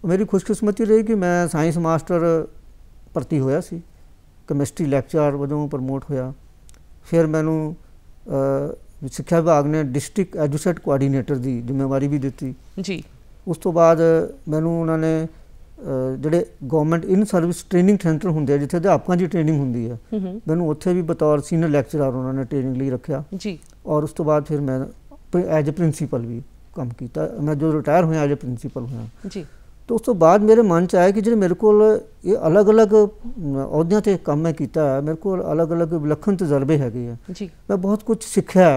ਮੇਰੀ ਖੁਸ਼ਕਿਸਮਤੀ ਰਹੀ ਕਿ ਮੈਂ ਸਾਇੰਸ ਮਾਸਟਰ ਭਰਤੀ ਹੋਇਆ ਸੀ, ਕੈਮਿਸਟਰੀ ਲੈਕਚਰਰ ਵਜੋਂ ਪ੍ਰਮੋਟ ਹੋਇਆ। ਫਿਰ ਮੈਨੂੰ ਸਿੱਖਿਆ ਵਿਭਾਗ ਨੇ ਡਿਸਟ੍ਰਿਕਟ ਐਜੂਸੈਟ ਕੋਆਰਡੀਨੇਟਰ ਦੀ ਜ਼ਿੰਮੇਵਾਰੀ ਵੀ ਦਿੱਤੀ ਜੀ। ਉਸ ਤੋਂ ਬਾਅਦ ਮੈਨੂੰ ਉਹਨਾਂ ਨੇ ਜਿਹੜੇ ਗਵਰਨਮੈਂਟ ਇਨ ਸਰਵਿਸ ਟ੍ਰੇਨਿੰਗ ਸੈਂਟਰ ਹੁੰਦੇ ਆ ਜਿੱਥੇ ਅਧਿਆਪਕਾਂ ਦੀ ਟ੍ਰੇਨਿੰਗ ਹੁੰਦੀ ਹੈ, ਮੈਨੂੰ ਉੱਥੇ ਵੀ ਬਤੌਰ ਸੀਨੀਅਰ ਲੈਕਚਰਰ ਉਹਨਾਂ ਨੇ ਟ੍ਰੇਨਿੰਗ ਲਈ ਰੱਖਿਆ ਜੀ। ਔਰ ਉਸ ਤੋਂ ਬਾਅਦ ਫਿਰ ਮੈਂ ਐਜ ਏ ਪ੍ਰਿੰਸੀਪਲ ਵੀ ਕੰਮ ਕੀਤਾ। ਮੈਂ ਜਦੋਂ ਰਿਟਾਇਰ ਹੋਇਆ ਐਜ ਏ ਪ੍ਰਿੰਸੀਪਲ ਹੋਇਆ ਜੀ। तो उस तो बाद मेरे मन च आया कि जो मेरे को ये अलग अलग अहुदियां ते काम मैं किया है, मेरे को अलग अलग विलखण तजर्बे हैगे है, मैं बहुत कुछ सीखा है,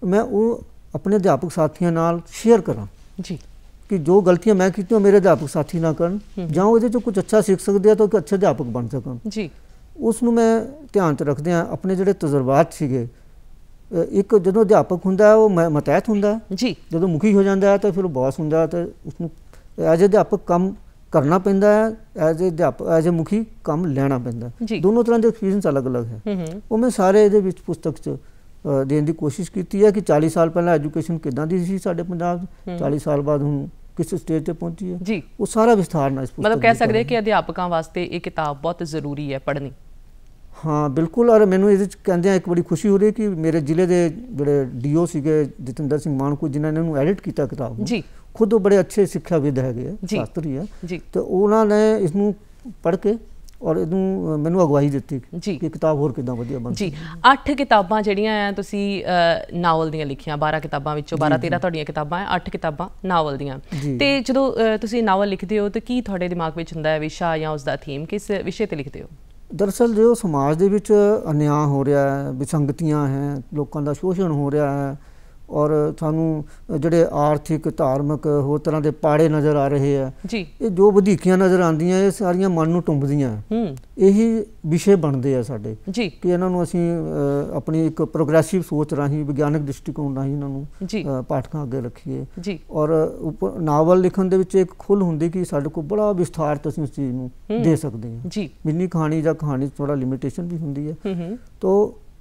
मैं वो अपने अध्यापक साथियों नाल शेयर करा जी कि जो गलतियां मैं की मेरे अध्यापक साथी ना करन, जां वो कुछ अच्छा सीख सकते हैं तो अच्छे अध्यापक बन सकन जी। उसनूं मैं ध्यान च रखदे अपने जिहड़े तजर्बात सीगे। एक जो अध्यापक हुंदा वो मतैहत हुंदा जी, जो मुखी हो जाता है तो फिर बॉस हुंदा तो उसनूं एज ए अध्यापक काम करना पैंदा है, एज ए अध्यापक एज ए मुखी काम लेना पैंदा। दोनों तरह के एक्सपीरियंस अलग अलग है। वो मैं सारे ये पुस्तक च देने की कोशिश की है कि 40 साल पहला एजुकेशन किदां दी सी साडे पंजाब, 40 साल बाद हुण किस स्टेज ते पहुंची है जी, वो सारा विस्तार ना इस पुस्तक मतलब कह सकते हैं कि अध्यापकों वास्ते ये किताब बहुत जरूरी है पढ़नी। हाँ बिल्कुल। और मैनू ये कहते एक बड़ी खुशी हो रही है कि मेरे जिले के जोड़े DO सीगे जतिंदर सिंह मानकू जिन्होंने इन्हू एडिट किया किताब जी, खुद बड़े अच्छे सिक्ख्याविद है, शास्त्री है जी, तो उन्होंने इसनू पढ़ के और इनू मैनू अगवाई दी जी कि किताब होर किदां वधिया बन जी। 8 किताबां जिहड़ियां आ तुसी नावल दियां लिखियां, 12 किताबां विचों 12-13 तुहाडीआं किताबां 8 किताबां नावल दियां। ते जदों तुसी नावल लिखदे हो तो की तुहाडे दिमाग विच हुंदा है विशा या उसदा थीम, किस विषय ते लिखदे हो? दरअसल जो समाज दे विच अन्याय हो रहा है, विसंगतियां हैं, लोगों का शोषण हो रहा है और सानू जिहड़े आर्थिक धार्मिक होर तरह के पाड़े नज़र आ रहे हैं जी, ये जो वधीकियां नज़र आंदियां ये सारियां मन नूं टुंबदियां। यही विषय बनते हैं साडे जी कि इन्हां नूं असीं अपनी एक प्रोग्रेसिव सोच राही विग्यानक दृष्टिकोण राही इन्हां नूं पाठकां अगे रखीए जी। और नावल लिखण दे विच एक खुल हुंदी कि साडे कोल बड़ा विस्तार असीं उस चीज़ नूं दे सकदे हां जी। मिनी कहानी जां कहानी थोड़ा लिमिटेशन भी हुंदी है। तो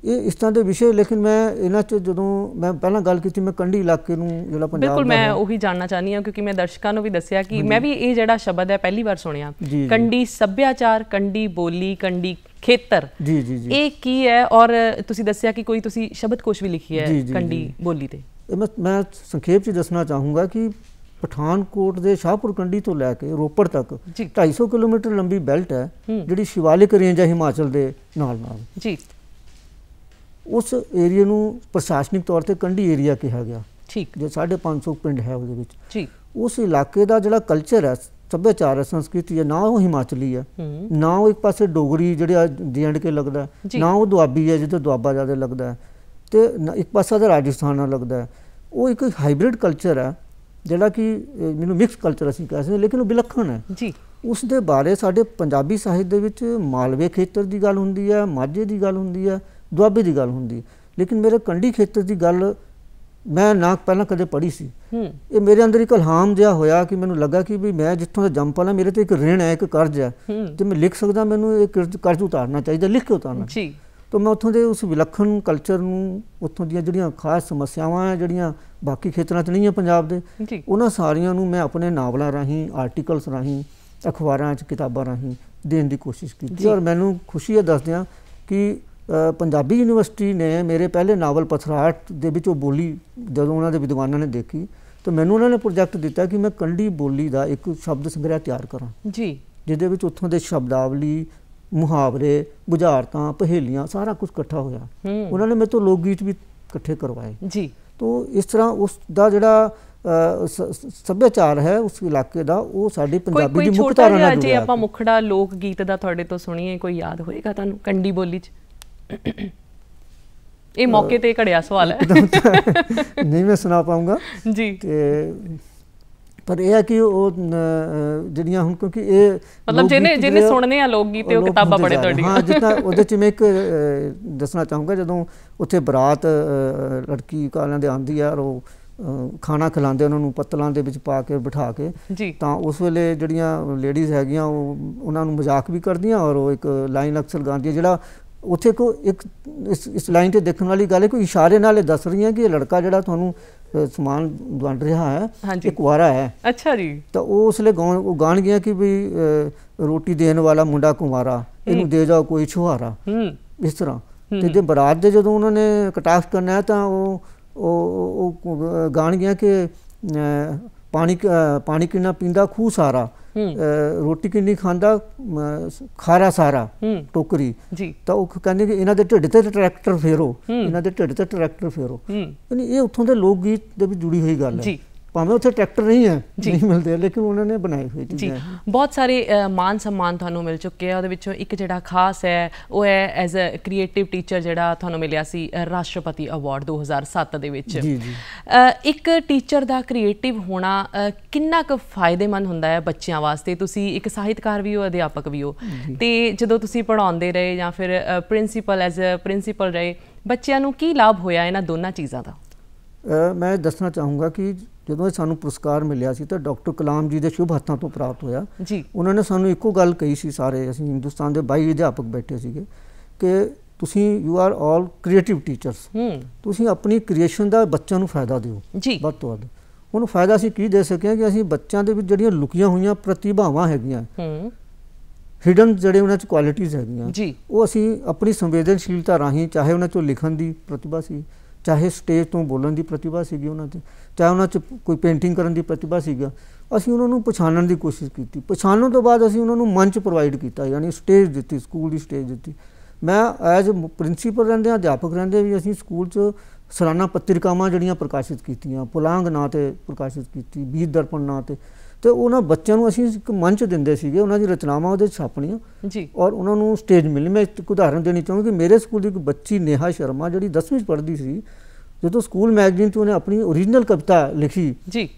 ये इस तरह के विषय, लेकिन मैं इन्हां च जदों मैं पहला गल की मैं कंढी इलाके नूं जिहड़ा पंजाब बिल्कुल मैं वही जानना चाहनी हूं क्योंकि मैं दर्शकों नूं भी दस्सिया कि मैं भी ये जिहड़ा शब्द है पहली बार सुनिया, कंढी सभ्याचार, कंढी बोली, कंढी खेतर जी जी जी ये की है। और तुसी दस्सिया कि कोई तुसी शब्दकोश भी लिखी है कंढी बोली ते। मैं संक्षेप च दसना चाहूँगा कि पठानकोट के शाहपुर कंढी तो लैके रोपड़ तक 250 किलोमीटर लंबी बेल्ट है जिहड़ी शिवालिक रेंज है हिमाचल के नाल जी। उस एरिए नूं प्रशासनिक तौर पर कंढी एरिया कहा गया ठीक, जो 550 पिंड है उहदे विच। उस इलाके का जिहड़ा कल्चर है, सभ्याचार है, संस्कृति है, ना वो हिमाचली है, ना वो एक पासे डोगरी जिहड़ा J&K लगता है, ना वो दुआबी है जिथे दुआबा ज़्यादा लगता है, तो एक पासा तो राजस्थान लगता है। वो एक हाइब्रिड कल्चर है जिहड़ा कि मैनूं मिक्स कल्चर असीं कह सकदे, लेकिन वो विलखण है जी। उस दे बारे साडे पंजाबी साहित्य दे विच मालवे खेतर की गल हुंदी है, माझे की गल हुंदी है, दुआबे की गल हुंदी, लेकिन मेरे कंढी खेतर की गल मैं ना पहला कदे पढ़ी सी। ये मेरे अंदर एक इल्हाम जिहा होया कि मैनूं लगा कि भी मैं जिथों दा जम पला मेरे ते एक ऋण है, एक कर्ज है, तो मैं लिख सकदा, मैनूं ये कर्ज उतारना चाहिए, लिख के उतारना जी। तो मैं उत्थों दे उस विलखण कल्चर नूं, उत्थों दीयां जिहड़ियां खास समस्यावां है जिहड़ियां बाकी खेतरां 'च नहीं है पंजाब दे, उन्हां सारियां नूं मैं अपने नावलां राहीं, आर्टिकल्स राहीं, अखबारां 'च किताबां राहीं देण दी कोशिश कीती। और मैनूं खुशी है दसदियां कि पंजाबी यूनिवर्सिटी ने मेरे पहले नावल पथराट दे विच बोली जदों उन्हां दे विद्वानां ने देखी तो मैनूं उन्हां ने प्रोजैक्ट दिता कि मैं कंढी बोली का एक शब्द संग्रह तैयार करां जी, जिहदे विच उत्थों दे शब्दावली, मुहावरे, बुझारतां, पहेलियां सारा कुछ इकट्ठा होया। उन्होंने मेरे तो लोक गीत भी इकट्ठे करवाए जी। तो इस तरह उसका जिहड़ा सभ्याचार है उस इलाके का वो साडी पंजाबी दी मुख्य धारा नाल जुड़िया। जे आपां मुखड़ा लोक गीत दा तुहाडे तो सुणीए, कोई याद होएगा तुहानूं कंढी बोली च? ये मौके ते घड़िया सवाल है नहीं मैं सुना पाऊंगा जी। ਪਰ ਇਹ ਹੈ ਕਿ ਉਹ ਜਿਹੜੀਆਂ ਹੁਣ ਕਿਉਂਕਿ ਇਹ ਮਤਲਬ ਜਿਹਨੇ ਸੁਣਨੇ ਆ ਲੋਕ ਗੀਤ ਤੇ ਉਹ ਕਿਤਾਬਾਂ ਪੜ੍ਹੇ ਤੁਹਾਡੀ। ਹਾਂ, ਜਿੱਦਾਂ ਉਹਦੇ 'ਚ ਮੈਂ ਇੱਕ ਦੱਸਣਾ ਚਾਹੂੰਗਾ, ਜਦੋਂ ਉੱਥੇ ਬਰਾਤ ਲੜਕੀ ਵਾਲਿਆਂ ਦੇ ਆਉਂਦੀ ਆ ਔਰ ਉਹ ਖਾਣਾ ਖਿਲਾਉਂਦੇ ਉਹਨਾਂ ਨੂੰ ਪੱਤਲਾਂ ਦੇ ਵਿੱਚ ਪਾ ਕੇ ਬਿਠਾ ਕੇ, ਤਾਂ ਉਸ ਵੇਲੇ ਜਿਹੜੀਆਂ ਲੇਡੀਜ਼ ਹੈਗੀਆਂ ਉਹ ਉਹਨਾਂ ਨੂੰ ਮਜ਼ਾਕ ਵੀ ਕਰਦੀਆਂ ਔਰ ਉਹ ਇੱਕ ਲਾਈਨ ਅਕਸਰ ਗਾਉਂਦੀਆਂ, ਜਿਹੜਾ ਉੱਥੇ ਕੋ ਇੱਕ ਇਸ ਲਾਈਨ 'ਤੇ ਦੇਖਣ ਵਾਲੀ ਗੱਲ ਹੈ, ਕੋਈ ਇਸ਼ਾਰੇ ਨਾਲ ਇਹ ਦੱਸ ਰਹੀਆਂ ਕਿ ਇਹ ਲੜਕਾ ਜਿਹੜਾ ਤੁਹਾਨੂੰ ਸਮਾਨ ਵੰਡ ਰਿਹਾ ਹੈ ਇਹ ਕੁਆਰਾ ਹੈ। ਅੱਛਾ ਜੀ। ਤਾਂ ਉਹ ਉਸ ਵੇਲੇ ਉਹ ਗਾਣ ਗਿਆ ਕਿ ਵੀ ਰੋਟੀ ਦੇਣ ਵਾਲਾ ਮੁੰਡਾ ਕੁਮਾਰਾ, ਇਹਨੂੰ ਦੇ ਜਾਓ ਕੋਈ ਛੁਹਾਰਾ, ਇਸ ਤਰ੍ਹਾਂ। ਤੇ ਜੇ ਬਰਾਤ ਦੇ ਜਦੋਂ ਉਹਨਾਂ ਨੇ ਕਟਾਕਸ਼ ਕਰਨਾ ਹੈ ਤਾਂ ਉਹ ਗਾਣ ਗਿਆ ਕਿ ਪਾਣੀ ਕਿੰਨਾ ਪੀਂਦਾ ਖੂਹ ਸਾਰਾ, ਰੋਟੀ ਕਿੰਨੀ ਖਾਂਦਾ ਖਾਰਾ ਸਾਰਾ ਟੋਕਰੀ। ਤਾਂ ਉਹ ਕਹਿੰਦੇ ਕਿ ਇਹਨਾਂ ਦੇ ਢਿੱਡ ਤੇ ਟਰੈਕਟਰ ਫੇਰੋ, ਇਹਨਾਂ ਦੇ ਢਿੱਡ ਤੇ ਟਰੈਕਟਰ ਫੇਰੋ। ਯਾਨੀ ਇਹ ਉੱਥੋਂ ਦੇ ਲੋਕ ਗੀਤ ਦੇ ਵੀ ਜੁੜੀ ਹੋਈ ਗੱਲ ਹੈ। ਭਾਵੇਂ ਉੱਥੇ ਟਰੈਕਟਰ ਨਹੀਂ ਹੈ, ਨਹੀਂ ਮਿਲਦੇ, ਲੇਕਿਨ ਉਹਨਾਂ ਨੇ ਬਣਾਏ ਹੋਏ ਚੀਜ਼ਾਂ। ਬਹੁਤ ਸਾਰੇ ਮਾਨ ਸਨਮਾਨ ਤੁਹਾਨੂੰ ਮਿਲ ਚੁੱਕੇ ਆ, ਉਹਦੇ ਵਿੱਚੋਂ ਇੱਕ ਜਿਹੜਾ ਖਾਸ ਹੈ ਉਹ ਹੈ ਐਜ਼ ਅ ਕ੍ਰੀਏਟਿਵ ਟੀਚਰ ਜਿਹੜਾ ਤੁਹਾਨੂੰ ਮਿਲਿਆ ਸੀ ਰਾਸ਼ਟਰਪਤੀ ਅਵਾਰਡ 2007 ਦੇ ਵਿੱਚ। ਇੱਕ ਟੀਚਰ ਦਾ ਕ੍ਰੀਏਟਿਵ ਹੋਣਾ ਕਿੰਨਾ ਕੁ ਫਾਇਦੇਮੰਦ ਹੁੰਦਾ ਹੈ ਬੱਚਿਆਂ ਵਾਸਤੇ? ਤੁਸੀਂ ਇੱਕ ਸਾਹਿਤਕਾਰ ਵੀ ਹੋ, ਅਧਿਆਪਕ ਵੀ ਹੋ, ਤੇ ਜਦੋਂ ਤੁਸੀਂ ਪੜ੍ਹਾਉਂਦੇ ਰਹੇ ਜਾਂ ਫਿਰ ਪ੍ਰਿੰਸੀਪਲ ਐਜ਼ ਅ ਪ੍ਰਿੰਸੀਪਲ ਰਹੇ, ਬੱਚਿਆਂ ਨੂੰ ਕੀ ਲਾਭ ਹੋਇਆ ਇਹਨਾਂ ਦੋਨਾਂ ਚੀਜ਼ਾਂ ਦਾ? ਮੈਂ ਦੱਸਣਾ ਚਾਹੂੰਗਾ ਕਿ ਜਦੋਂ ਸਾਨੂੰ ਪੁਰਸਕਾਰ ਮਿਲਿਆ ਸੀ ਤਾਂ ਡਾਕਟਰ ਕਲਾਮ ਜੀ ਦੇ ਸ਼ੁਭ ਹੱਥਾਂ ਤੋਂ ਪ੍ਰਾਪਤ ਹੋਇਆ ਜੀ। ਉਹਨਾਂ ਨੇ ਸਾਨੂੰ ਇੱਕੋ ਗੱਲ ਕਹੀ ਸੀ, ਸਾਰੇ ਅਸੀਂ ਹਿੰਦੁਸਤਾਨ ਦੇ 22 ਅਧਿਆਪਕ ਬੈਠੇ ਸੀਗੇ, ਕਿ ਤੁਸੀਂ you are all creative teachers, ਤੁਸੀਂ ਆਪਣੀ ਕ੍ਰੀਏਸ਼ਨ ਦਾ ਬੱਚਿਆਂ ਨੂੰ ਫਾਇਦਾ ਦਿਓ ਵੱਧ ਤੋਂ ਵੱਧ। ਉਹਨੂੰ ਫਾਇਦਾ ਅਸੀਂ ਕੀ ਦੇ ਸਕੇ ਕਿ ਅਸੀਂ ਬੱਚਿਆਂ ਦੇ ਵਿੱਚ ਜਿਹੜੀਆਂ ਲੁਕੀਆਂ ਹੋਈਆਂ ਪ੍ਰਤਿਭਾਵਾਂ ਹੈਗੀਆਂ, ਹਿਡਨ ਜਿਹੜੇ ਉਹਨਾਂ 'ਚ ਕੁਆਲਿਟੀਜ਼ ਹੈਗੀਆਂ, ਉਹ ਅਸੀਂ ਆਪਣੀ ਸੰਵੇਦਨਸ਼ੀਲਤਾ ਰਾਹੀਂ, ਚਾਹੇ ਉਹਨਾਂ 'ਚੋਂ ਲਿਖਣ ਦੀ ਪ੍ਰਤਿਭਾ ਸੀ, ਚਾਹੇ ਸਟੇਜ ਤੋਂ ਬੋਲਣ ਦੀ ਪ੍ਰਤਿਭਾ ਸੀਗੀ ਉਹਨਾਂ 'ਚ, ਚਾਹੇ ਉਹਨਾਂ 'ਚ ਕੋਈ ਪੇਂਟਿੰਗ ਕਰਨ ਦੀ ਪ੍ਰਤਿਭਾ ਸੀਗਾ, ਅਸੀਂ ਉਹਨਾਂ ਨੂੰ ਪਛਾਣਨ ਦੀ ਕੋਸ਼ਿਸ਼ ਕੀਤੀ। ਪਛਾਣਨ ਤੋਂ ਬਾਅਦ ਅਸੀਂ ਉਹਨਾਂ ਨੂੰ ਮੰਚ ਪ੍ਰੋਵਾਈਡ ਕੀਤਾ, ਯਾਨੀ ਸਟੇਜ ਦਿੱਤੀ, ਸਕੂਲ ਦੀ ਸਟੇਜ ਦਿੱਤੀ। ਮੈਂ ਐਜ਼ ਪ੍ਰਿੰਸੀਪਲ ਰਹਿੰਦੇ, ਅਧਿਆਪਕ ਰਹਿੰਦੇ ਵੀ ਅਸੀਂ ਸਕੂਲ 'ਚ ਸਾਲਾਨਾ ਪੱਤਰਿਕਾਵਾਂ ਜਿਹੜੀਆਂ ਪ੍ਰਕਾਸ਼ਿਤ ਕੀਤੀਆਂ, ਪੁਲਾਂਗ ਨਾਂ 'ਤੇ ਪ੍ਰਕਾਸ਼ਿਤ ਕੀਤੀ, ਬੀਜ ਦਰਪਣ ਨਾਂ 'ਤੇ, ਤੇ ਉਹਨਾਂ ਬੱਚਿਆਂ ਨੂੰ ਅਸੀਂ ਇੱਕ ਮੰਚ ਦਿੰਦੇ ਸੀਗੇ, ਉਹਨਾਂ ਦੀ ਰਚਨਾਵਾਂ ਉਹਦੇ ਛਾਪਣੀਆਂ ਔਰ ਉਹਨਾਂ ਨੂੰ ਸਟੇਜ ਮਿਲਣੀ। ਮੈਂ ਇੱਕ ਉਦਾਹਰਨ ਦੇਣੀ ਚਾਹੂੰਗੀ ਕਿ ਮੇਰੇ ਸਕੂਲ ਦੀ ਇੱਕ ਬੱਚੀ ਨੇਹਾ ਸ਼ਰਮਾ ਜਿਹੜੀ 10ਵੀਂ 'ਚ ਪੜ੍ਹਦੀ ਸੀ, ਜਦੋਂ ਸਕੂਲ ਮੈਗਜ਼ੀਨ 'ਚ ਉਹਨੇ ਆਪਣੀ ਓਰੀਜਨਲ ਕਵਿਤਾ ਲਿਖੀ,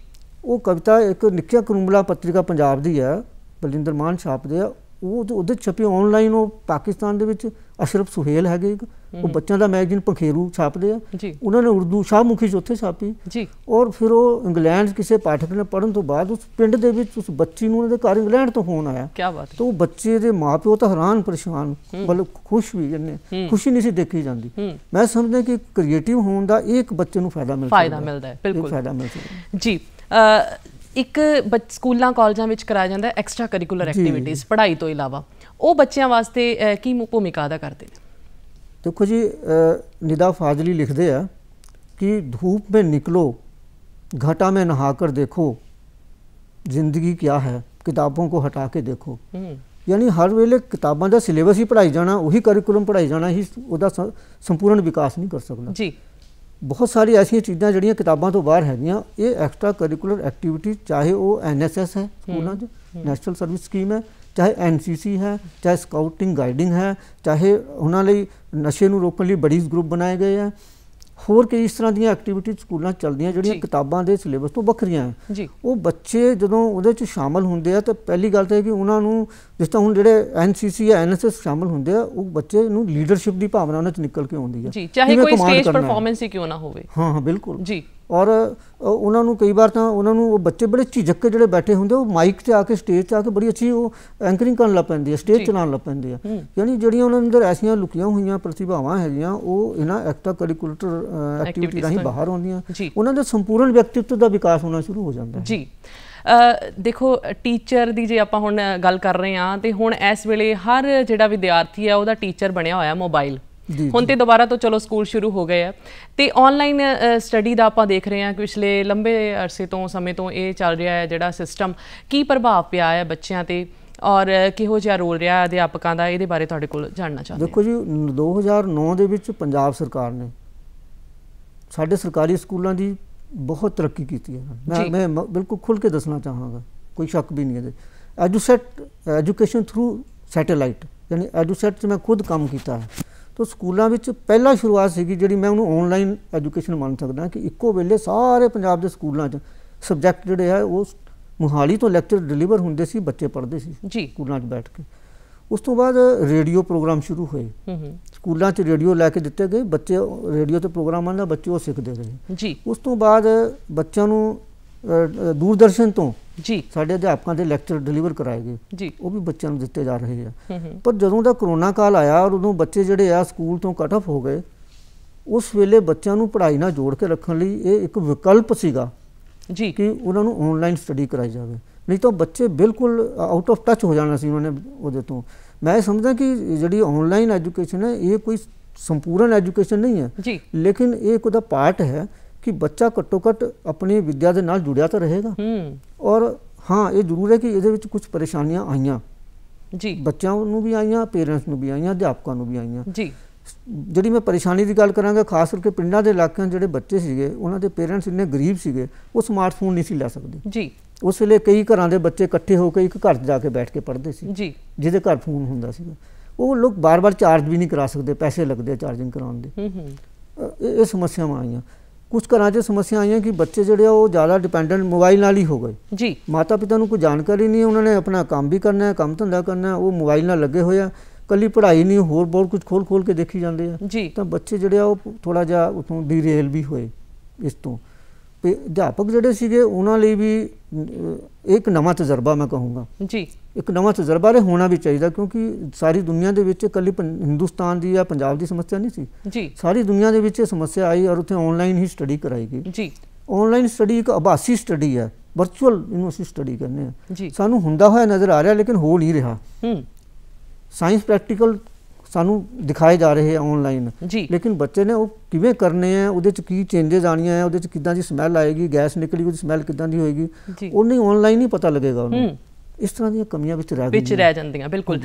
ਉਹ ਕਵਿਤਾ ਇੱਕ ਨਿੱਕਿਆ ਕਰੂੰਬਲਾ ਪੱਤਰਿਕਾ ਪੰਜਾਬ ਦੀ ਹੈ, ਬਲਜਿੰਦਰ ਮਾਨ ਛਾਪਦੇ ਆ, ਉਹਦੇ ਛਪੀ ਆਨਲਾਈਨ। ਉਹ ਪਾਕਿਸਤਾਨ ਦੇ ਵਿੱਚ ਅਸ਼ਰਫ ਸੁਹੇਲ ਹੈਗੇ ਇੱਕ, ਉਹ ਬੱਚਿਆਂ ਦਾ ਮੈਗਜ਼ੀਨ ਪੰਖੇਰੂ ਛਾਪਦੇ ਆ, ਉਹਨਾਂ ਨੇ ਉਰਦੂ ਸ਼ਾਹਮੁਖੀ 'ਚ ਉੱਥੇ ਛਾਪੀ। ਔਰ ਫਿਰ ਉਹ ਇੰਗਲੈਂਡ ਕਿਸੇ ਪਾਠਕ ਨੇ ਪੜ੍ਹਨ ਤੋਂ ਬਾਅਦ ਉਸ ਪਿੰਡ ਦੇ ਵਿੱਚ ਉਸ ਬੱਚੀ ਨੂੰ ਉਹਨਾਂ ਦੇ ਘਰ ਇੰਗਲੈਂਡ ਤੋਂ ਫੋਨ ਆਇਆ। ਤਾਂ ਉਹ ਬੱਚੇ ਦੇ ਮਾਂ ਪਿਓ ਤਾਂ ਹੈਰਾਨ ਪਰੇਸ਼ਾਨ, ਮਤਲਬ ਖੁਸ਼ ਵੀ, ਇੰਨੇ ਖੁਸ਼ੀ ਨਹੀਂ ਸੀ ਦੇਖੀ ਜਾਂਦੀ। ਮੈਂ ਸਮਝਦਾ ਕਿ ਕ੍ਰੀਏਟਿਵ ਹੋਣ ਦਾ ਇਹ ਇੱਕ ਬੱਚੇ ਨੂੰ ਫਾਇਦਾ ਮਿਲਦਾ ਹੈ, ਬਿਲਕੁਲ ਫਾਇਦਾ ਮਿਲ ਸਕਦਾ ਜੀ। ਇੱਕ ਸਕੂਲਾਂ ਕਾਲਜਾਂ ਵਿੱਚ ਕਰਾਇਆ ਜਾਂਦਾ ਐਕਸਟਰਾ ਕਰਿਕੂਲਰ ਐਕਟੀਵਿਟੀਜ਼ ਪੜ੍ਹਾਈ ਤੋਂ ਇਲਾਵਾ, ਉਹ ਬੱਚਿਆਂ ਵਾਸਤੇ ਕੀ ਭੂਮਿਕਾ ਅਦਾ ਕਰਦੇ ਨੇ? देखो जी, निदा फाजली लिखते हैं कि धूप में निकलो, घटा में नहाकर देखो, जिंदगी क्या है, किताबों को हटा के देखो। यानी हर वेले किताबों का सिलेबस ही पढ़ाई जाना, वही करिकुलम पढ़ाई जाना ही उसका संपूर्ण विकास नहीं कर सकता जी। बहुत सारी ऐसी चीज़ां जिहड़ियां किताबों तो बाहर हैगियां, ये एक्स्ट्रा करिकुलर एक्टिविटी, चाहे वो NSS है स्कूलों च, नैशनल सर्विस स्कीम है, चाहे NCC है, चाहे स्काउटिंग गाइडिंग है, चाहे उन्होंने नशे ਨੂੰ रोकने ਲਈ बड़ीज ग्रुप बनाए गए हैं, ਹੋਰ ਕਈ ਇਸ ਤਰ੍ਹਾਂ ਦੀਆਂ ਐਕਟੀਵਿਟੀਜ਼ ਸਕੂਲਾਂ ਚੱਲਦੀਆਂ ਜਿਹੜੀਆਂ ਕਿਤਾਬਾਂ ਦੇ ਸਿਲੇਬਸ ਤੋਂ ਵੱਖਰੀਆਂ ਹੈ। ਉਹ ਬੱਚੇ ਜਦੋਂ ਉਹਦੇ 'ਚ ਸ਼ਾਮਲ ਹੁੰਦੇ ਆ ਤਾਂ ਪਹਿਲੀ ਗੱਲ ਤਾਂ ਇਹ ਕਿ ਉਹਨਾਂ ਨੂੰ, ਜਿਸ ਤਰ੍ਹਾਂ ਹੁਣ ਜਿਹੜੇ NCC ਜਾਂ NSS ਸ਼ਾਮਲ ਹੁੰਦੇ ਆ, ਉਹ ਬੱਚੇ ਨੂੰ ਲੀਡਰਸ਼ਿਪ ਦੀ ਭਾਵਨਾ ਉਹਨਾਂ 'ਚ ਨਿਕਲ ਕੇ ਆਉਂਦੀ ਹੈ, ਚਾਹੇ ਕੋਈ ਸਟੇਜ ਪਰਫਾਰਮੈਂਸ ਹੀ ਕਿਉਂ ਨਾ ਹੋਵੇ। ਹਾਂ ਬਿਲਕੁਲ ਜੀ। ਔਰ ਉਹਨਾਂ ਨੂੰ ਕਈ ਵਾਰ ਤਾਂ ਉਹਨਾਂ ਨੂੰ ਉਹ ਬੱਚੇ ਬੜੇ ਝਿਜਕ ਕੇ ਜਿਹੜੇ ਬੈਠੇ ਹੁੰਦੇ, ਉਹ ਮਾਈਕ 'ਤੇ ਆ ਕੇ ਸਟੇਜ 'ਤੇ ਆ ਕੇ ਬੜੀ ਅੱਛੀ ਉਹ ਐਂਕਰਿੰਗ ਕਰਨ ਲੱਗ ਪੈਂਦੀ ਹੈ, ਸਟੇਜ ਚਲਾਉਣ ਲੱਗ ਪੈਂਦੇ ਆ। ਯਾਨੀ ਜਿਹੜੀਆਂ ਉਹਨਾਂ ਅੰਦਰ ਐਸੀਆਂ ਲੁਕੀਆਂ ਹੋਈਆਂ ਪ੍ਰਤਿਭਾਵਾਂ ਹੈਗੀਆਂ, ਉਹ ਇਹਨਾਂ ਐਕਸਟਰਾ ਕਰਿਕੂਲਰ ਐਕਟੀਵਿਟੀ ਰਾਹੀਂ ਬਾਹਰ ਆਉਂਦੀਆਂ, ਉਹਨਾਂ ਦੇ ਸੰਪੂਰਨ ਵਿਅਕਤੀਤਵ ਦਾ ਵਿਕਾਸ ਹੋਣਾ ਸ਼ੁਰੂ ਹੋ ਜਾਂਦਾ ਜੀ। ਦੇਖੋ, ਟੀਚਰ ਦੀ ਜੇ ਆਪਾਂ ਹੁਣ ਗੱਲ ਕਰ ਰਹੇ ਹਾਂ, ਤੇ ਹੁਣ ਇਸ ਵੇਲੇ ਹਰ ਜਿਹੜਾ ਵਿਦਿਆਰਥੀ ਹੈ ਉਹਦਾ ਟੀਚਰ ਬਣਿਆ ਹੋਇਆ ਮੋਬਾਈਲ। ਹੁਣ ਤੇ ਦੁਬਾਰਾ ਤੋਂ ਚਲੋ ਸਕੂਲ ਸ਼ੁਰੂ ਹੋ ਗਏ ਆ, ਤੇ ਆਨਲਾਈਨ ਸਟੱਡੀ ਦਾ ਆਪਾਂ ਦੇਖ ਰਹੇ ਹਾਂ ਕਿ ਪਿਛਲੇ ਲੰਬੇ ਅਰਸੇ ਤੋਂ ਸਮੇਂ ਤੋਂ ਇਹ ਚੱਲ ਰਿਹਾ ਹੈ ਜਿਹੜਾ ਸਿਸਟਮ, ਕੀ ਪ੍ਰਭਾਵ ਪਿਆ ਹੈ ਬੱਚਿਆਂ ਤੇ ਔਰ ਕਿਹੋ ਜਿਹਾ ਰੋਲ ਰਿਹਾ ਅਧਿਆਪਕਾਂ ਦਾ, ਇਹਦੇ ਬਾਰੇ ਤੁਹਾਡੇ ਕੋਲ ਜਾਣਨਾ ਚਾਹੁੰਦੇ ਹਾਂ। ਦੇਖੋ ਜੀ, 2009 ਦੇ ਵਿੱਚ ਪੰਜਾਬ ਸਰਕਾਰ ਨੇ ਸਾਡੇ ਸਰਕਾਰੀ ਸਕੂਲਾਂ ਦੀ ਬਹੁਤ ਤਰੱਕੀ ਕੀਤੀ ਹੈ। ਮੈਂ ਬਿਲਕੁਲ ਖੁੱਲ੍ਹ ਕੇ ਦੱਸਣਾ ਚਾਹਾਂਗਾ, ਕੋਈ ਸ਼ੱਕ ਵੀ ਨਹੀਂ ਇਹਦੇ। ਐਜੂਕੇਸ਼ਨ ਥਰੂ ਸੈਟੇਲਾਈਟ, ਯਾਨੀ ਐਜੂਸੈਟ 'ਚ ਮੈਂ ਖੁਦ ਕੰਮ ਕੀਤਾ ਹੈ। तो ਸਕੂਲਾਂ ਵਿੱਚ ਪਹਿਲਾ ਸ਼ੁਰੂਆਤ ਸੀਗੀ ਜਿਹੜੀ ਮੈਂ ਉਹਨੂੰ ਆਨਲਾਈਨ ਐਜੂਕੇਸ਼ਨ ਮੰਨ ਸਕਦਾ ਕਿ ਇੱਕੋ ਵੇਲੇ ਸਾਰੇ ਪੰਜਾਬ ਦੇ ਸਕੂਲਾਂ 'ਚ ਸਬਜੈਕਟ ਜਿਹੜੇ ਹੈ ਉਹ ਮੋਹਾਲੀ ਤੋਂ ਲੈਕਚਰ ਡਿਲੀਵਰ ਹੁੰਦੇ ਸੀ, ਬੱਚੇ ਪੜ੍ਹਦੇ ਸੀ ਜੀ ਸਕੂਲਾਂ 'ਚ ਬੈਠ ਕੇ। ਉਸ ਤੋਂ ਬਾਅਦ ਰੇਡੀਓ ਪ੍ਰੋਗਰਾਮ ਸ਼ੁਰੂ ਹੋਏ, ਸਕੂਲਾਂ 'ਚ ਰੇਡੀਓ ਲੈ ਕੇ ਦਿੱਤੇ ਗਏ, ਬੱਚੇ ਰੇਡੀਓ 'ਤੇ ਪ੍ਰੋਗਰਾਮਾਂ ਦਾ ਬੱਚੇ ਉਹ ਸਿੱਖਦੇ ਰਹੇ ਜੀ। ਉਸ ਤੋਂ ਬਾਅਦ ਬੱਚਿਆਂ ਨੂੰ ਦੂਰਦਰਸ਼ਨ ਤੋਂ ਜੀ ਸਾਡੇ ਅਧਿਆਪਕਾਂ ਦੇ ਲੈਕਚਰ ਡਿਲੀਵਰ ਕਰਾਏ ਗਏ ਜੀ, ਉਹ ਵੀ ਬੱਚਿਆਂ ਨੂੰ ਦਿੱਤੇ ਜਾ ਰਹੇ ਆ। ਪਰ ਜਦੋਂ ਦਾ ਕਰੋਨਾ ਕਾਲ ਆਇਆ ਔਰ ਉਦੋਂ ਬੱਚੇ ਜਿਹੜੇ ਆ ਸਕੂਲ ਤੋਂ ਕੱਟ ਆਫ ਹੋ ਗਏ, ਉਸ ਵੇਲੇ ਬੱਚਿਆਂ ਨੂੰ ਪੜ੍ਹਾਈ ਨਾਲ ਜੋੜ ਕੇ ਰੱਖਣ ਲਈ ਇਹ ਇੱਕ ਵਿਕਲਪ ਸੀਗਾ ਜੀ ਕਿ ਉਹਨਾਂ ਨੂੰ ਆਨਲਾਈਨ ਸਟੱਡੀ ਕਰਾਈ ਜਾਵੇ, ਨਹੀਂ ਤਾਂ ਬੱਚੇ ਬਿਲਕੁਲ ਆਊਟ ਆਫ ਟੱਚ ਹੋ ਜਾਣਾ ਸੀ ਉਹਨਾਂ ਨੇ ਉਹਦੇ ਤੋਂ। ਮੈਂ ਸਮਝਦਾ ਕਿ ਜਿਹੜੀ ਆਨਲਾਈਨ ਐਜੂਕੇਸ਼ਨ ਹੈ ਇਹ ਕੋਈ ਸੰਪੂਰਨ ਐਜੂਕੇਸ਼ਨ ਨਹੀਂ ਹੈ ਜੀ, ਲੇਕਿਨ ਇਹ ਇੱਕ ਉਹਦਾ ਪਾਰਟ ਹੈ ਕਿ ਬੱਚਾ ਘੱਟੋ ਘੱਟ ਆਪਣੀ ਵਿੱਦਿਆ ਦੇ ਨਾਲ ਜੁੜਿਆ ਤਾਂ ਰਹੇਗਾ। ਔਰ ਹਾਂ, ਇਹ ਜ਼ਰੂਰ ਹੈ ਕਿ ਇਹਦੇ ਵਿੱਚ ਕੁਝ ਪਰੇਸ਼ਾਨੀਆਂ ਆਈਆਂ ਜੀ, ਬੱਚਿਆਂ ਨੂੰ ਵੀ ਆਈਆਂ, ਪੇਰੈਂਟਸ ਨੂੰ ਵੀ ਆਈਆਂ, ਅਧਿਆਪਕਾਂ ਨੂੰ ਵੀ ਆਈਆਂ ਜੀ। ਜਿਹੜੀ ਮੈਂ ਪਰੇਸ਼ਾਨੀ ਦੀ ਗੱਲ ਕਰਾਂਗਾ, ਖਾਸ ਕਰਕੇ ਪਿੰਡਾਂ ਦੇ ਇਲਾਕਿਆਂ ਜਿਹੜੇ ਬੱਚੇ ਸੀਗੇ ਉਹਨਾਂ ਦੇ ਪੇਰੈਂਟਸ ਇੰਨੇ ਗਰੀਬ ਸੀਗੇ ਉਹ ਸਮਾਰਟਫੋਨ ਨਹੀਂ ਸੀ ਲੈ ਸਕਦੇ ਜੀ। ਉਸ ਵੇਲੇ ਕਈ ਘਰਾਂ ਦੇ ਬੱਚੇ ਇਕੱਠੇ ਹੋ ਕੇ ਇੱਕ ਘਰ 'ਚ ਜਾ ਕੇ ਬੈਠ ਕੇ ਪੜ੍ਹਦੇ ਸੀ ਜੀ, ਜਿਹਦੇ ਘਰ ਫੋਨ ਹੁੰਦਾ ਸੀਗਾ। ਉਹ ਲੋਕ ਬਾਰ-ਬਾਰ ਚਾਰਜ ਵੀ ਨਹੀਂ ਕਰਾ ਸਕਦੇ, ਪੈਸੇ ਲੱਗਦੇ ਚਾਰਜਿੰਗ ਕਰਾਉਣ ਦੇ। ਇਹ ਸਮੱਸਿਆਵਾਂ ਆਈਆਂ। ਕੁਝ ਘਰਾਂ 'ਚ ਸਮੱਸਿਆ ਆਈਆਂ ਕਿ ਬੱਚੇ ਜਿਹੜੇ ਆ ਉਹ ਜ਼ਿਆਦਾ ਡਿਪੈਂਡੈਂਟ ਮੋਬਾਈਲ ਨਾਲ ਹੀ ਹੋ ਗਏ ਜੀ। ਮਾਤਾ ਪਿਤਾ ਨੂੰ ਕੋਈ ਜਾਣਕਾਰੀ ਨਹੀਂ, ਉਹਨਾਂ ਨੇ ਆਪਣਾ ਕੰਮ ਵੀ ਕਰਨਾ ਹੈ, ਕੰਮ ਧੰਦਾ ਕਰਨਾ ਹੈ, ਉਹ ਮੋਬਾਈਲ ਨਾਲ ਲੱਗੇ ਹੋਏ ਆ, ਕੱਲੀ ਪੜ੍ਹਾਈ ਨਹੀਂ ਹੋਰ ਬਹੁਤ ਕੁਝ ਖੋਲ ਕੇ ਦੇਖੀ ਜਾਂਦੇ ਆ ਜੀ। ਤਾਂ ਬੱਚੇ ਜਿਹੜੇ ਆ ਉਹ ਥੋੜ੍ਹਾ ਜਿਹਾ ਉੱਥੋਂ ਡੀਰੇਲ ਵੀ ਹੋਏ ਇਸ ਤੋਂ। ਤੇ ਅਧਿਆਪਕ ਜਿਹੜੇ ਸੀਗੇ ਉਹਨਾਂ ਲਈ ਵੀ ਇੱਕ ਨਵਾਂ ਤਜਰਬਾ ਮੈਂ ਕਹੂੰਗਾ ਜੀ, ਇੱਕ ਨਵਾਂ ਤਜਰਬਾ ਹੋਣਾ ਵੀ ਚਾਹੀਦਾ, ਕਿਉਂਕਿ ਸਾਰੀ ਦੁਨੀਆ ਦੇ ਵਿੱਚ ਇਕੱਲੀ ਹਿੰਦੁਸਤਾਨ ਦੀ ਜਾਂ ਪੰਜਾਬ ਦੀ ਸਮੱਸਿਆ ਨਹੀਂ ਸੀ ਜੀ, ਸਾਰੀ ਦੁਨੀਆ ਦੇ ਵਿੱਚ ਇਹ ਸਮੱਸਿਆ ਆਈ ਔਰ ਉੱਥੇ ਆਨਲਾਈਨ ਹੀ ਸਟੱਡੀ ਕਰਾਈ ਗਈ ਜੀ। ਆਨਲਾਈਨ ਸਟੱਡੀ ਇੱਕ ਆਭਾਸੀ ਸਟੱਡੀ ਹੈ, ਵਰਚੁਅਲ ਇਹਨੂੰ ਅਸੀਂ ਸਟੱਡੀ ਕਹਿੰਦੇ ਹਾਂ ਜੀ। ਸਾਨੂੰ ਹੁੰਦਾ ਹੋਇਆ ਨਜ਼ਰ ਆ ਰਿਹਾ ਲੇਕਿਨ ਹੋ ਨਹੀਂ ਰਿਹਾ। ਸਾਇੰਸ ਪ੍ਰੈਕਟੀਕਲ ਸਾਨੂੰ ਦਿਖਾਏ ਜਾ ਰਹੇ ਆ ਆਨਲਾਈਨ, ਲੇਕਿਨ ਬੱਚੇ ਨੇ ਉਹ ਕਿਵੇਂ ਕਰਨੇ ਆ, ਉਹਦੇ 'ਚ ਕੀ ਚੇਂਜਸ ਆਉਣੀਆਂ ਆ, ਉਹਦੇ 'ਚ ਕਿੱਦਾਂ ਦੀ ਸਮੈਲ ਆਏਗੀ, ਗੈਸ ਨਿਕਲੀ ਉਹਦੀ ਸਮੈਲ ਕਿੱਦਾਂ ਦੀ ਹੋਏਗੀ, ਉਹ ਨਹੀਂ ਆਨਲਾਈਨ ਹੀ ਪਤਾ ਲੱਗੇਗਾ ਉਹਨੂੰ। ਇਸ ਤਰ੍ਹਾਂ ਦੀਆਂ ਕਮੀਆਂ ਵਿੱਚ ਰਹਿ ਜਾਂਦੀਆਂ। ਬਿਲਕੁਲ।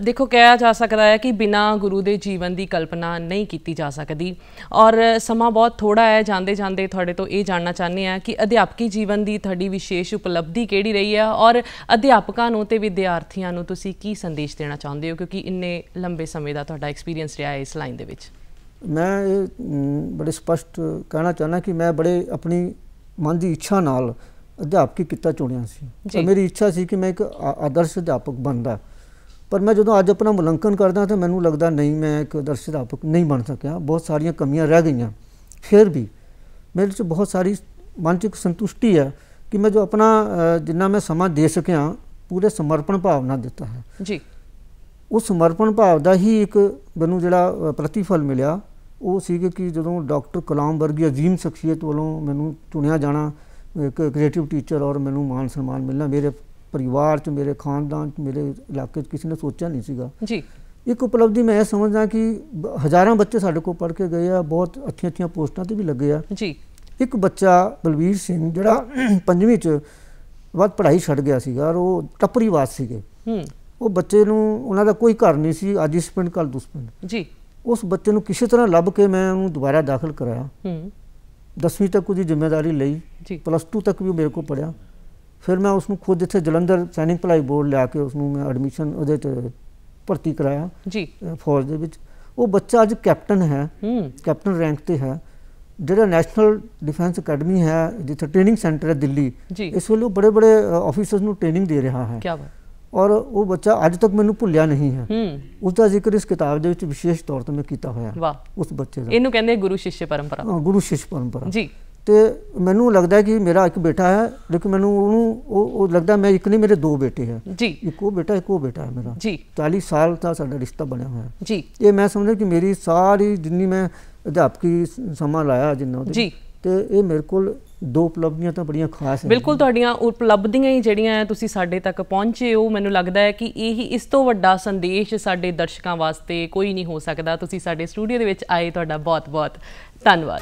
ਦੇਖੋ, ਕਿਹਾ ਜਾ ਸਕਦਾ ਹੈ ਕਿ ਬਿਨਾਂ ਗੁਰੂ ਦੇ ਜੀਵਨ ਦੀ ਕਲਪਨਾ ਨਹੀਂ ਕੀਤੀ ਜਾ ਸਕਦੀ ਔਰ ਸਮਾਂ ਬਹੁਤ ਥੋੜ੍ਹਾ ਹੈ। ਜਾਂਦੇ ਜਾਂਦੇ ਤੁਹਾਡੇ ਤੋਂ ਇਹ ਜਾਣਨਾ ਚਾਹੁੰਦੇ ਹਾਂ ਕਿ ਅਧਿਆਪਕੀ ਜੀਵਨ ਦੀ ਤੁਹਾਡੀ ਵਿਸ਼ੇਸ਼ ਉਪਲਬਧੀ ਕਿਹੜੀ ਰਹੀ ਹੈ ਔਰ ਅਧਿਆਪਕਾਂ ਨੂੰ ਅਤੇ ਵਿਦਿਆਰਥੀਆਂ ਨੂੰ ਤੁਸੀਂ ਕੀ ਸੰਦੇਸ਼ ਦੇਣਾ ਚਾਹੁੰਦੇ ਹੋ, ਕਿਉਂਕਿ ਇੰਨੇ ਲੰਬੇ ਸਮੇਂ ਦਾ ਤੁਹਾਡਾ ਐਕਸਪੀਰੀਅੰਸ ਰਿਹਾ ਹੈ ਇਸ ਲਾਈਨ ਦੇ ਵਿੱਚ। ਮੈਂ ਇਹ ਬੜੇ ਸਪਸ਼ਟ ਕਹਿਣਾ ਚਾਹੁੰਦਾ ਕਿ ਮੈਂ ਬੜੇ ਆਪਣੀ ਮਨ ਦੀ ਇੱਛਾ ਨਾਲ ਅਧਿਆਪਕੀ ਕਿੱਤਾ ਚੁਣਿਆ ਸੀ ਤਾਂ ਮੇਰੀ ਇੱਛਾ ਸੀ ਕਿ ਮੈਂ ਇੱਕ ਆਦਰਸ਼ ਅਧਿਆਪਕ ਬਣਦਾ, ਪਰ ਮੈਂ ਜਦੋਂ ਅੱਜ ਆਪਣਾ ਮੁਲਾਂਕਣ ਕਰਦਾ ਤਾਂ ਮੈਨੂੰ ਲੱਗਦਾ ਨਹੀਂ, ਮੈਂ ਇੱਕ ਆਦਰਸ਼ ਅਧਿਆਪਕ ਨਹੀਂ ਬਣ ਸਕਿਆ। ਬਹੁਤ ਸਾਰੀਆਂ ਕਮੀਆਂ ਰਹਿ ਗਈਆਂ। ਫਿਰ ਵੀ ਮੇਰੇ 'ਚ ਬਹੁਤ ਸਾਰੀ ਮਨ 'ਚ ਇੱਕ ਸੰਤੁਸ਼ਟੀ ਹੈ ਕਿ ਮੈਂ ਜੋ ਆਪਣਾ ਜਿੰਨਾ ਮੈਂ ਸਮਾਂ ਦੇ ਸਕਿਆ ਪੂਰੇ ਸਮਰਪਣ ਭਾਵ ਨਾਲ ਦਿੱਤਾ ਹੈ ਜੀ। ਉਸ ਸਮਰਪਣ ਭਾਵ ਦਾ ਹੀ ਇੱਕ ਮੈਨੂੰ ਜਿਹੜਾ ਪ੍ਰਤੀਫਲ ਮਿਲਿਆ ਉਹ ਸੀ ਕਿ ਜਦੋਂ ਡਾਕਟਰ ਕਲਾਮ ਵਰਗੀ ਅਜ਼ੀਮ ਸ਼ਖਸੀਅਤ ਵੱਲੋਂ ਮੈਨੂੰ ਚੁਣਿਆ ਜਾਣਾ ਇੱਕ ਕ੍ਰੀਏਟਿਵ ਟੀਚਰ ਔਰ ਮੈਨੂੰ ਮਾਣ ਸਨਮਾਨ ਮਿਲਣਾ, ਮੇਰੇ ਪਰਿਵਾਰ 'ਚ, ਮੇਰੇ ਖਾਨਦਾਨ 'ਚ, ਮੇਰੇ ਇਲਾਕੇ 'ਚ ਕਿਸੇ ਨੇ ਸੋਚਿਆ ਨਹੀਂ ਸੀਗਾ ਜੀ। ਇੱਕ ਉਪਲਬਧੀ ਮੈਂ ਇਹ ਸਮਝਦਾ ਕਿ ਹਜ਼ਾਰਾਂ ਬੱਚੇ ਸਾਡੇ ਕੋਲ ਪੜ੍ਹ ਕੇ ਗਏ ਆ, ਬਹੁਤ ਅੱਛੀਆਂ ਪੋਸਟਾਂ 'ਤੇ ਵੀ ਲੱਗੇ ਆ ਜੀ। ਇੱਕ ਬੱਚਾ ਬਲਵੀਰ ਸਿੰਘ ਜਿਹੜਾ 5ਵੀਂ 'ਚ ਵੱਧ ਪੜ੍ਹਾਈ ਛੱਡ ਗਿਆ ਸੀਗਾ ਔਰ ਉਹ ਟੱਪਰੀਵਾਸ ਸੀਗੇ। ਉਹ ਬੱਚੇ ਨੂੰ ਉਹਨਾਂ ਦਾ ਕੋਈ ਘਰ ਨਹੀਂ ਸੀ, ਅੱਜ ਇਸ ਪਿੰਡ ਕੱਲ੍ਹ ਦੂਸ ਪਿੰਡ ਜੀ। ਉਸ ਬੱਚੇ ਨੂੰ ਕਿਸੇ ਤਰ੍ਹਾਂ ਲੱਭ ਕੇ ਮੈਂ ਉਹਨੂੰ ਦੁਬਾਰਾ ਦਾਖਲ ਕਰਾਇਆ। 10ਵੀਂ ਤੱਕ ਉਹਦੀ ਜ਼ਿੰਮੇਵਾਰੀ ਲਈ, +2 ਤੱਕ ਵੀ ਮੇਰੇ ਕੋਲ ਪੜ੍ਹਿਆ। ਫਿਰ ਮੈਂ ਉਸਨੂੰ ਖੁਦ ਇੱਥੇ ਜਲੰਧਰ ਸੈਨਿਕ ਭਲਾਈ ਬੋਰਡ ਲਿਆ ਕੇ ਉਸਨੂੰ ਮੈਂ ਐਡਮਿਸ਼ਨ ਉਹਦੇ 'ਚ ਭਰਤੀ ਕਰਾਇਆ ਜੀ ਫੌਜ ਦੇ ਵਿੱਚ। ਉਹ ਬੱਚਾ ਅੱਜ ਕੈਪਟਨ ਹੈ, ਕੈਪਟਨ ਰੈਂਕ 'ਤੇ ਹੈ। ਜਿਹੜਾ ਨੈਸ਼ਨਲ ਡਿਫੈਂਸ ਅਕੈਡਮੀ ਹੈ ਜਿੱਥੇ ਟ੍ਰੇਨਿੰਗ ਸੈਂਟਰ ਹੈ ਦਿੱਲੀ, ਇਸ ਵੇਲੇ ਉਹ ਬੜੇ ਬੜੇ ਆਫਿਸਰਸ ਨੂੰ ਟ੍ਰੇਨਿੰਗ ਦੇ ਰਿਹਾ ਹੈ ਔਰ ਉਹ ਬੱਚਾ ਅੱਜ ਤੱਕ ਮੈਨੂੰ ਭੁੱਲਿਆ ਨਹੀਂ ਹੈ। ਉਸਦਾ ਜ਼ਿਕਰ ਇਸ ਕਿਤਾਬ ਦੇ ਵਿੱਚ ਵਿਸ਼ੇਸ਼ ਤੌਰ 'ਤੇ ਮੈਂ ਕੀਤਾ ਹੋਇਆ ਉਸ ਬੱਚੇ ਦਾ। ਇਹਨੂੰ ਕਹਿੰਦੇ ਗੁਰੂ ਸ਼ਿਸ਼ਯ ਪਰੰਪਰਾ। ਗੁਰੂ ਸ਼ਿਸ਼ਯ ਪਰੰਪਰਾ ਜੀ। ਤੇ ਮੈਨੂੰ ਲੱਗਦਾ ਕਿ ਮੇਰਾ ਇੱਕ ਬੇਟਾ ਹੈ ਲੇਕਿਨ ਮੈਨੂੰ ਉਹਨੂੰ ਉਹ ਲੱਗਦਾ ਮੈਂ ਇੱਕ ਨਹੀਂ, ਮੇਰੇ 2 ਬੇਟੇ ਹੈ ਜੀ। ਇੱਕ ਉਹ ਬੇਟਾ ਹੈ ਮੇਰਾ ਜੀ। 40 ਸਾਲ ਦਾ ਸਾਡਾ ਰਿਸ਼ਤਾ ਬਣਿਆ ਹੋਇਆ ਜੀ। ਇਹ ਮੈਂ ਸਮਝਦਾ ਕਿ ਮੇਰੀ ਸਾਰੀ ਜਿੰਨੀ ਮੈਂ ਅਧਿਆਪਕੀ ਸਮਾਂ ਲਾਇਆ ਜਿੰਨਾ ਜੀ, ਤੇ ਇਹ ਮੇਰੇ ਕੋਲ 2 ਉਪਲਬਧੀਆਂ ਤਾਂ ਬੜੀਆਂ ਖਾਸ ਹੈ। ਬਿਲਕੁਲ, ਤੁਹਾਡੀਆਂ ਉਪਲਬਧੀਆਂ ਹੀ ਜਿਹੜੀਆਂ ਤੁਸੀਂ ਸਾਡੇ ਤੱਕ ਪਹੁੰਚੇ ਹੋ, ਮੈਨੂੰ ਲੱਗਦਾ ਹੈ ਕਿ ਇਹੀ ਇਸ ਤੋਂ ਵੱਡਾ ਸੰਦੇਸ਼ ਸਾਡੇ ਦਰਸ਼ਕਾਂ ਵਾਸਤੇ ਕੋਈ ਨਹੀਂ ਹੋ ਸਕਦਾ। ਤੁਸੀਂ ਸਾਡੇ ਸਟੂਡੀਓ ਦੇ ਵਿੱਚ ਆਏ, ਤੁਹਾਡਾ ਬਹੁਤ ਬਹੁਤ ਧੰਨਵਾਦ।